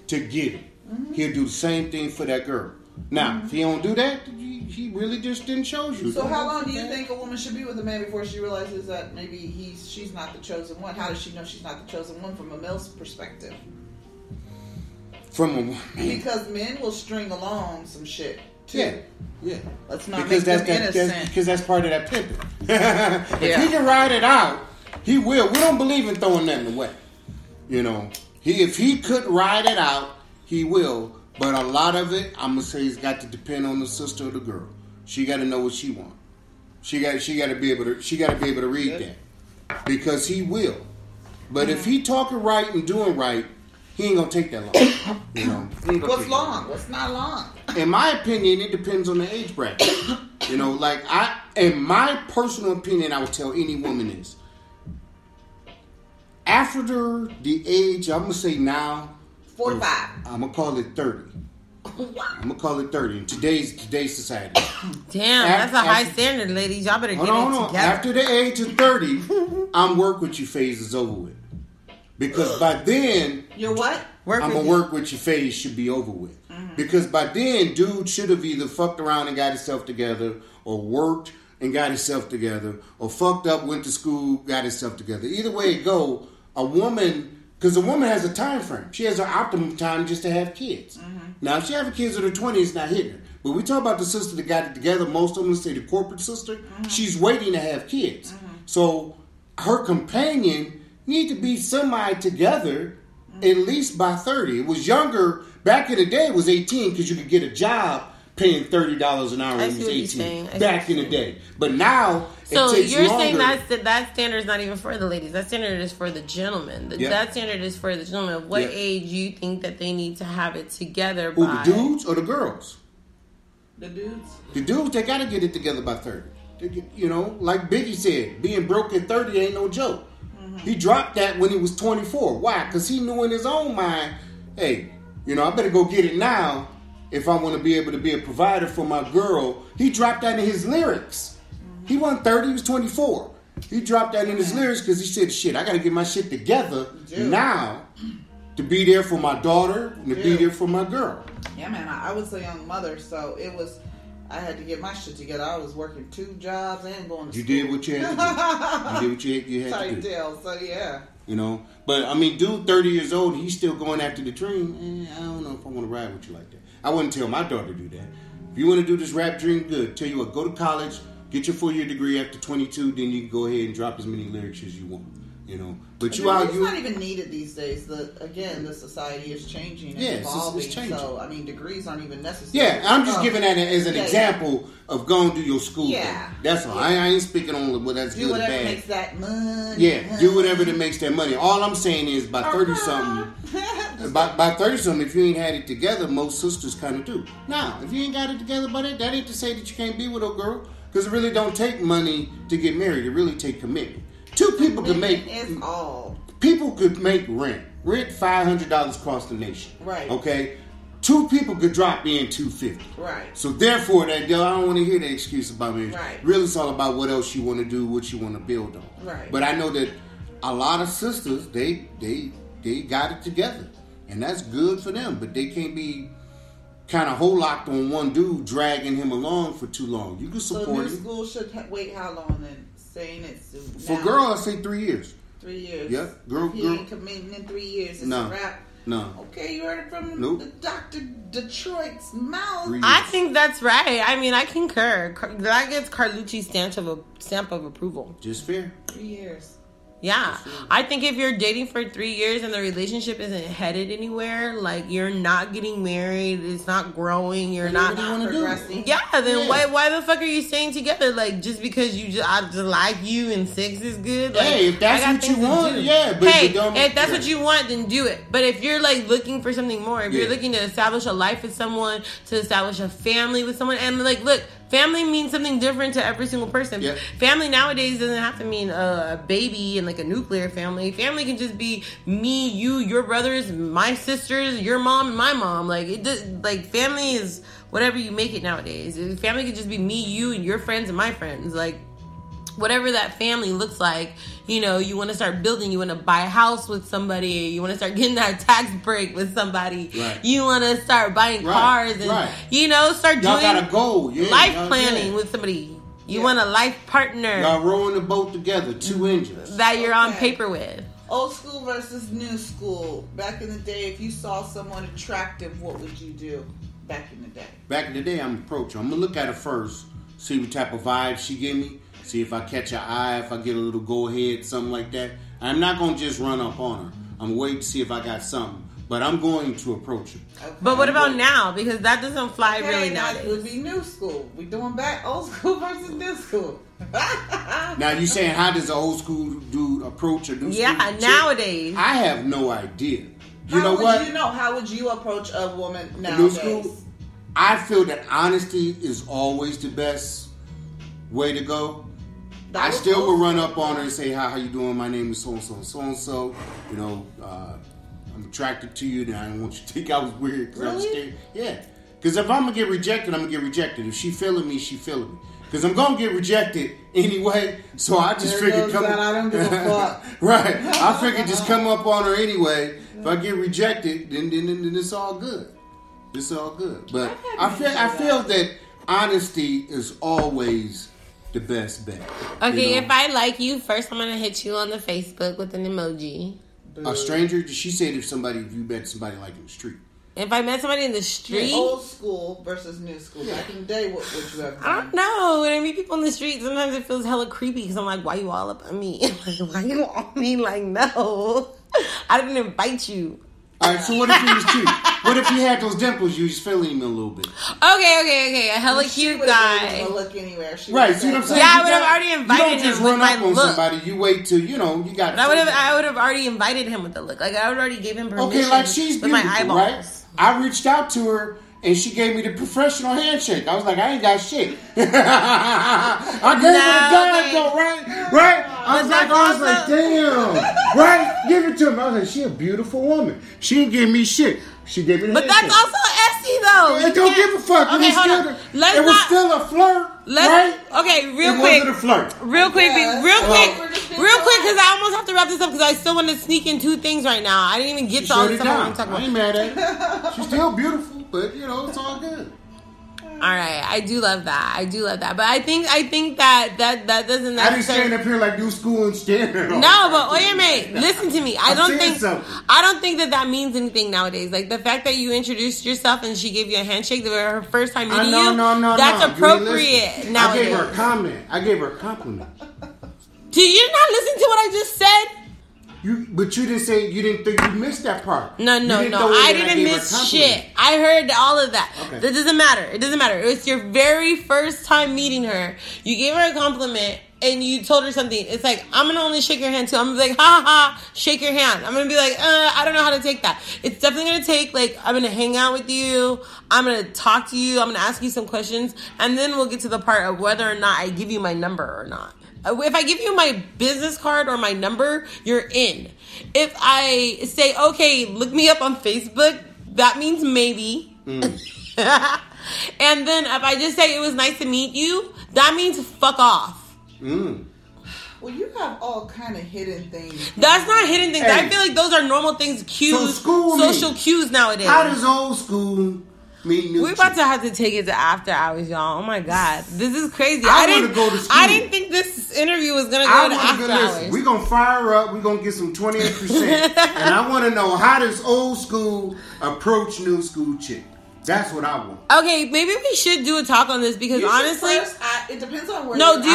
S3: He'll do the same thing for that girl. Now, if he don't do that, he really just didn't show you.
S1: So how long do you think a woman should be with a man before she realizes that maybe she's not the chosen one? How does she know she's not the chosen one from a male's perspective? Because men will string along some shit too.
S3: Yeah.
S1: Let's not make them innocent.
S3: Because that's part of that pimping. If he can ride it out, he will. We don't believe in throwing nothing away. You know, if he could ride it out, he will. But a lot of it, I'm gonna say, it's got to depend on the sister or the girl. She got to know what she wants. She got to be able to read that, because he will. But if he talking right and doing right, he ain't gonna take that long. You know.
S1: What's long? What's not long?
S3: In my opinion, it depends on the age bracket. You know, like in my personal opinion, I would tell any woman is, after the age, I'm gonna say now,
S1: 45.
S3: I'm gonna call it 30. I'm gonna call it 30 in today's society.
S2: Damn, that's a high standard, ladies. Y'all better get it together.
S3: After the age of 30, I'm work with you phase is over with. Because by then,
S1: you're what?
S3: I'm gonna work with you phase should be over with. Because by then, dude should have either fucked around and got himself together, or worked and got himself together, or fucked up, went to school, got himself together. Either way it go, a woman. Because a woman has a time frame. She has her optimum time just to have kids. Now, if she has kids in her 20s, it's not hitting her. But we talk about the sister that got it together. Most of them say the corporate sister. She's waiting to have kids. So her companion need to be semi together at least by 30. It was younger. Back in the day, it was 18 because you could get a job paying $30 an hour when you was 18. Back in the day. But now,
S2: so you're saying that standard is not even for the ladies. That standard is for the gentlemen. That standard is for the gentlemen. What age you think that they need to have it together by?
S3: Who, the dudes or the girls?
S1: The dudes.
S3: The dudes, they got to get it together by 30. You know, like Biggie said, being broke at 30 ain't no joke. He dropped that when he was 24. Why? Because he knew in his own mind, hey, you know, I better go get it now if I want to be able to be a provider for my girl. He dropped that in his lyrics. He wasn't 30, he was 24. He dropped that in his lyrics because he said, shit, I got to get my shit together now to be there for my daughter and to be there for my girl.
S1: Yeah, man. I was a young mother, so it was. I had to get my shit together. I was working 2 jobs and going to school.
S3: You did what you had to do. You did what you had to do.
S1: So yeah.
S3: You know, but I mean, dude, 30 years old, he's still going after the dream. I don't know if I want to ride with you like that. I wouldn't tell my daughter to do that. If you want to do this rap dream, good. Tell you what, go to college, get your 4-year degree after 22, then you can go ahead and drop as many lyrics as you want. You know, but
S1: it's not even needed these days. The society is changing and evolving. It's changing. So I mean, degrees aren't even necessary.
S3: Yeah, I'm just giving that as an example of going to your school. Yeah, thing. That's all. I ain't speaking on what that's good or bad. Do whatever
S1: makes that money.
S3: Yeah, do whatever that makes that money. All I'm saying is by 30 something, by 30 something, if you ain't had it together, most sisters kind of do. Now, if you ain't got it together, buddy, that ain't to say that you can't be with a girl, because it really don't take money to get married. It really take commitment. 2 people could make
S1: all.
S3: People could make rent $500 across the nation.
S1: Right.
S3: Okay. 2 people could drop in $250.
S1: Right.
S3: So therefore, that I don't want to hear the excuse about marriage.
S1: Right.
S3: Really, it's all about what else you want to do, what you want to build on.
S1: Right.
S3: But I know that a lot of sisters they got it together, and that's good for them. But they can't be kind of whole locked on one dude, dragging him along for too long. You can support
S1: him. So new school should wait how long then? Saying it's
S3: for girl, I say 3 years.
S1: 3 years.
S3: Yep, girl.
S1: He ain't committing in 3 years. It's a wrap.
S3: No.
S1: Okay, you heard it from the Dr. Detroit's mouth.
S2: I think that's right. I mean, I concur. That gets Carlucci's stamp of approval.
S3: Just fair.
S1: 3 years.
S2: Yeah. I think if you're dating for 3 years and the relationship isn't headed anywhere, like you're not getting married, it's not growing, you're not
S1: progressing.
S2: Yeah, then why the fuck are you staying together? Like just because I just like you and sex is good? Like,
S3: hey, if that's what you want, yeah. But
S2: if that's what you want, then do it. But if you're like looking for something more, if you're looking to establish a life with someone, to establish a family with someone, and like look, family means something different to every single person. Yep. Family nowadays doesn't have to mean a baby and like a nuclear family. Family can just be me, you, your brothers, my sisters, your mom, and my mom. Like it does, like family is whatever you make it nowadays. Family can just be me, you, and your friends and my friends. Like whatever that family looks like, you know, you want to start building, you want to buy a house with somebody, you want to start getting that tax break with somebody, you want to start buying cars and, you know, start
S3: y'all
S2: doing
S3: got a goal.
S2: life planning with somebody. You want a life partner.
S3: Y'all rowing the boat together, 2 engines.
S2: That you're on paper with.
S1: Old school versus new school. Back in the day, if you saw someone attractive, what would you do back in the day?
S3: Back in the day, I'm approaching. I'm going to look at her first, see what type of vibe she give me. See if I catch her eye, if I get a little go ahead, something like that. I'm not going to just run up on her. I'm waiting to see if I got something. But I'm going to approach her.
S2: Okay. But what about now? Because that doesn't fly really nowadays.
S1: It would be new school. We doing back old school versus new school.
S3: Now you saying how does an old school dude approach a new school?
S2: Yeah, nowadays.
S3: I have no idea.
S1: How would you approach a woman nowadays?
S3: New school, I feel that honesty is always the best way to go. I still will run up on her and say, hi, how you doing? My name is so-and-so and so-and-so. You know, I'm attracted to you. And I don't want you to think I was weird.
S1: Really?
S3: Yeah. Because if I'm going to get rejected, I'm going to get rejected. If she feeling me, she feeling me. Because I'm going to get rejected anyway. So I just figured come up.
S1: I don't give a fuck.
S3: Right. I figured just come up on her anyway. If I get rejected, then it's all good. It's all good. But I feel that honesty is always the best bet.
S2: Okay, if I like you, first I'm gonna hit you on the Facebook with an emoji.
S3: A stranger? She said if you met somebody like in the street.
S2: If I met somebody in the street?
S1: Old school versus new school. Back in the day, what would you have done?
S2: I don't know. When I meet people in the street, sometimes it feels hella creepy because I'm like, why you all up on me? Like, why you on me? Like, no. I didn't invite you.
S3: Alright, so what if he was cute? What if he had those dimples? You was feeling him a little bit.
S2: Okay. A hella cute guy.
S1: Look anywhere.
S3: Right, see what I'm saying?
S2: Yeah, I would have already invited him with my look. You don't just run up on
S3: somebody. You wait till, you got...
S2: I would have already invited him with the look. Like, I would already gave him permission.
S3: Okay, like she's beautiful,
S2: with my eyeballs.
S3: Right? I reached out to her and she gave me the professional handshake. I was like, I ain't got shit. I gave her the dime though, right? I was like, damn. Right? Give it to him. I was like, she a beautiful woman. She didn't give me shit. She gave me the handshake.
S2: But that's also Essie though.
S3: It don't give a fuck.
S2: Okay, hold on.
S3: It was still a flirt, right?
S2: Okay, real quick.
S3: It wasn't a flirt.
S2: Real quick. Real quick, because I almost have to wrap this up because I still want to sneak in 2 things right now. I didn't even get to all the stuff I want to talk about.
S3: I ain't mad at her. She's still beautiful, but it's all good.
S2: All right, I do love that. But I think that doesn't necessarily.
S3: I didn't stand up here like new school and staring.
S2: No, but oye, mate, listen to me. I don't think that means anything nowadays. Like the fact that you introduced yourself and she gave you a handshake, that her first time meeting you.
S3: No.
S2: That's appropriate nowadays.
S3: I gave her a comment. I gave her a compliment.
S2: Did you not listen to what I just said?
S3: But you didn't say, you didn't think you missed that part.
S2: No. I didn't miss shit. I heard all of that. Okay. That doesn't matter. It doesn't matter. It was your very first time meeting her. You gave her a compliment and you told her something. It's like, I'm going to only shake your hand too. I'm going to be like, ha ha, shake your hand. I'm going to be like, I don't know how to take that. It's definitely going to take, like, I'm going to hang out with you. I'm going to talk to you. I'm going to ask you some questions. And then we'll get to the part of whether or not I give you my number or not. If I give you my business card or my number, you're in. If I say, okay, look me up on Facebook, that means maybe. And then if I just say it was nice to meet you, that means fuck off.
S1: Well, you have all kind of hidden things.
S2: That's not hidden things. Hey. I feel like those are normal things, cues, social cues nowadays.
S3: How does old school meet new
S2: We're about to have to take it to after hours, y'all. Oh my God. This is crazy.
S3: I want to go to school.
S2: I didn't think this interview was going to go to after hours.
S3: We're going to fire her up. We're going to get some 28%. And I want to know, how does old school approach new school chick? That's what I want.
S2: Okay, maybe we should do a talk on this because honestly,
S1: it depends on where.
S2: No, do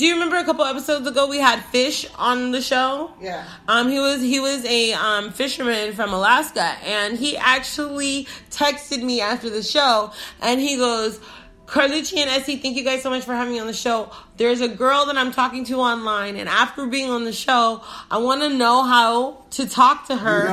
S2: you remember a couple episodes ago we had Fish on the show?
S1: Yeah.
S2: He was a fisherman from Alaska, and he actually texted me after the show, and he goes, Carlucci and Essie, thank you guys so much for having me on the show. There's a girl that I'm talking to online, and after being on the show, I want to know how to talk to her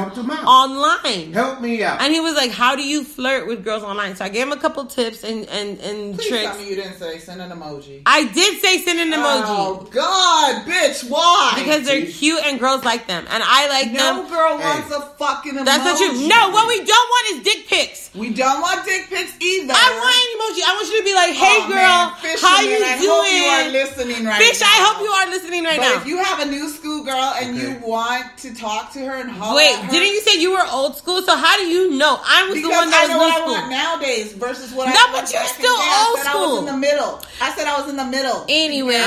S2: online.
S3: Help me out.
S2: And he was like, how do you flirt with girls online? So I gave him a couple tips and
S1: Please
S2: tricks.
S1: Tell me you didn't say send an emoji.
S2: I did say send an emoji.
S1: Oh, God, bitch, why?
S2: Because they're cute and girls like them. And I like them.
S1: No girl wants a fucking emoji.
S2: That's not true. No, what we don't want is dick pics.
S1: We don't want dick pics either.
S2: I want an emoji. I want you to be like, hey, girl, how you doing?
S1: Listening right
S2: Fish,
S1: now.
S2: I hope you are listening right now.
S1: But if you have a new school girl and you want to talk to her and holler
S2: Wait,
S1: at her,
S2: didn't you say you were old school? So how do you know? I was the one that was new school.
S1: I want nowadays versus what I
S2: No,
S1: want
S2: but you're
S1: back
S2: still
S1: in the day.
S2: old
S1: I
S2: school.
S1: was in the middle. I said I was in the middle.
S2: Anyway,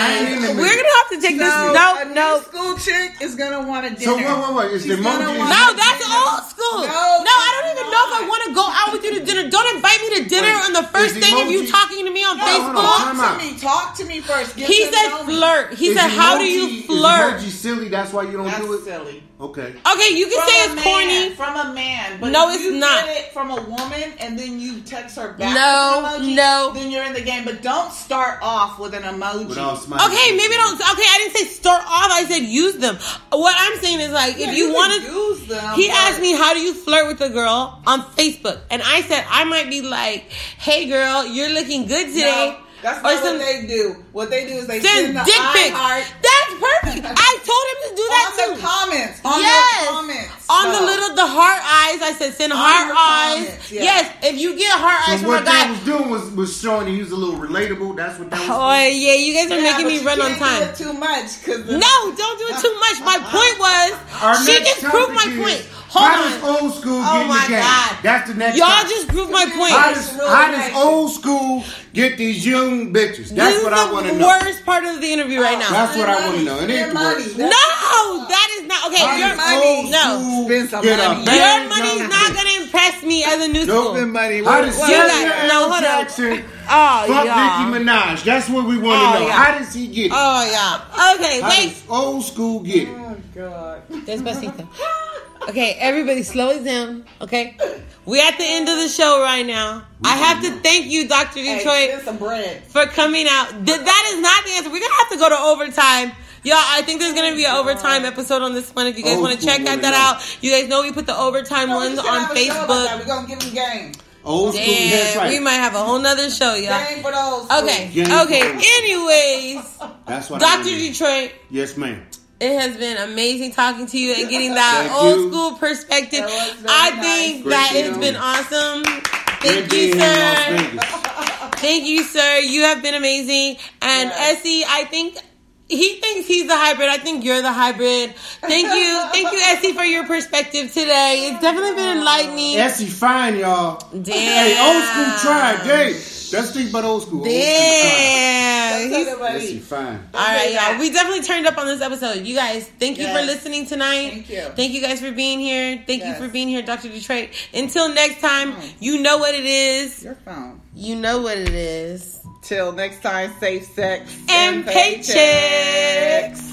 S2: we're gonna have to take this.
S1: A new school chick is gonna want a dinner.
S3: So what? Is the emoji?
S2: No, that's old school. No, I don't even know if I want to go out with you to dinner. Don't invite me to dinner on the first thing of you talking to me on Facebook.
S1: Talk to me first.
S2: He said flirt. He said, how do you flirt?
S3: Is emoji silly? That's why you don't do it?
S1: That's silly.
S3: Okay.
S2: Okay, you can say it's corny.
S1: From a man. But
S2: no,
S1: if
S2: it's
S1: you
S2: not.
S1: Get it from a woman and then you text her back
S2: no.
S1: then you're in the game. But don't start off with an emoji.
S2: Okay, maybe don't. Okay, I didn't say start off. I said use them. What I'm saying is like, if you want to
S1: use them.
S2: He asked me, how do you flirt with a girl on Facebook? And I said, I might be like, hey girl, you're looking good today.
S1: No. That's not what they do. What they do is they
S2: send
S1: the
S2: dick pics.
S1: Heart.
S2: That's perfect. I told him to do that too.
S1: On the comments. On
S2: the heart eyes. I said send heart eyes. Yes, if you get heart eyes from a guy.
S3: What they was doing was showing he was a little relatable. That's what that was.
S2: Oh yeah, you guys are making me run on time.
S1: Do it too much.
S2: No, don't do it too much. My point was, she just proved my point. Hold
S3: how does old school get in the game?
S2: God.
S3: That's the next
S2: Y'all
S3: topic.
S2: just proved my point.
S3: How does old school get these young bitches? That's what I want to know.
S2: This is the worst part of the interview right now.
S3: That's what I want to know. It ain't the worst.
S2: No, that is not. Okay, your money. No. Your money's not going to impress me as a new school.
S3: No money. How does Jackson fuck Nicki Minaj? That's what we want to know. How does he get it?
S2: Oh, yeah. Okay, wait.
S3: How does old school get it?
S1: Oh, God.
S2: Despacito. Okay, everybody slow it down, okay? We're at the end of the show right now. I have to thank you, Dr. Detroit, for coming out. That is not the answer. We're going to have to go to overtime. Y'all, I think there's going to be an overtime episode on this one. If you guys want to check that out. You guys know we put the overtime ones on Facebook.
S1: We're going to give them game.
S3: Old school, that's right.
S2: We might have a whole nother show, y'all.
S1: Game for those. Okay.
S2: Anyways,
S3: that's what
S2: Dr. Detroit.
S3: Yes, ma'am.
S2: It has been amazing talking to you and getting that old school perspective. I think that it's been awesome. Thank you, sir. Thank you, sir. You have been amazing. And Essie, I think He thinks he's the hybrid. I think you're the hybrid. Thank you, Essie, for your perspective today. It's definitely been enlightening.
S3: Essie fine, y'all.
S2: Damn.
S3: Hey, old school tried. Hey, let's think about old school.
S2: Damn.
S3: Essie fine.
S2: All right, y'all. We definitely turned up on this episode. You guys, thank you for listening tonight.
S1: Thank you.
S2: Thank you guys for being here. Thank you for being here, Dr. Detroit. Until next time, you know what it is.
S1: Your phone.
S2: You know what it is.
S1: Till next time, safe sex
S2: and paychecks.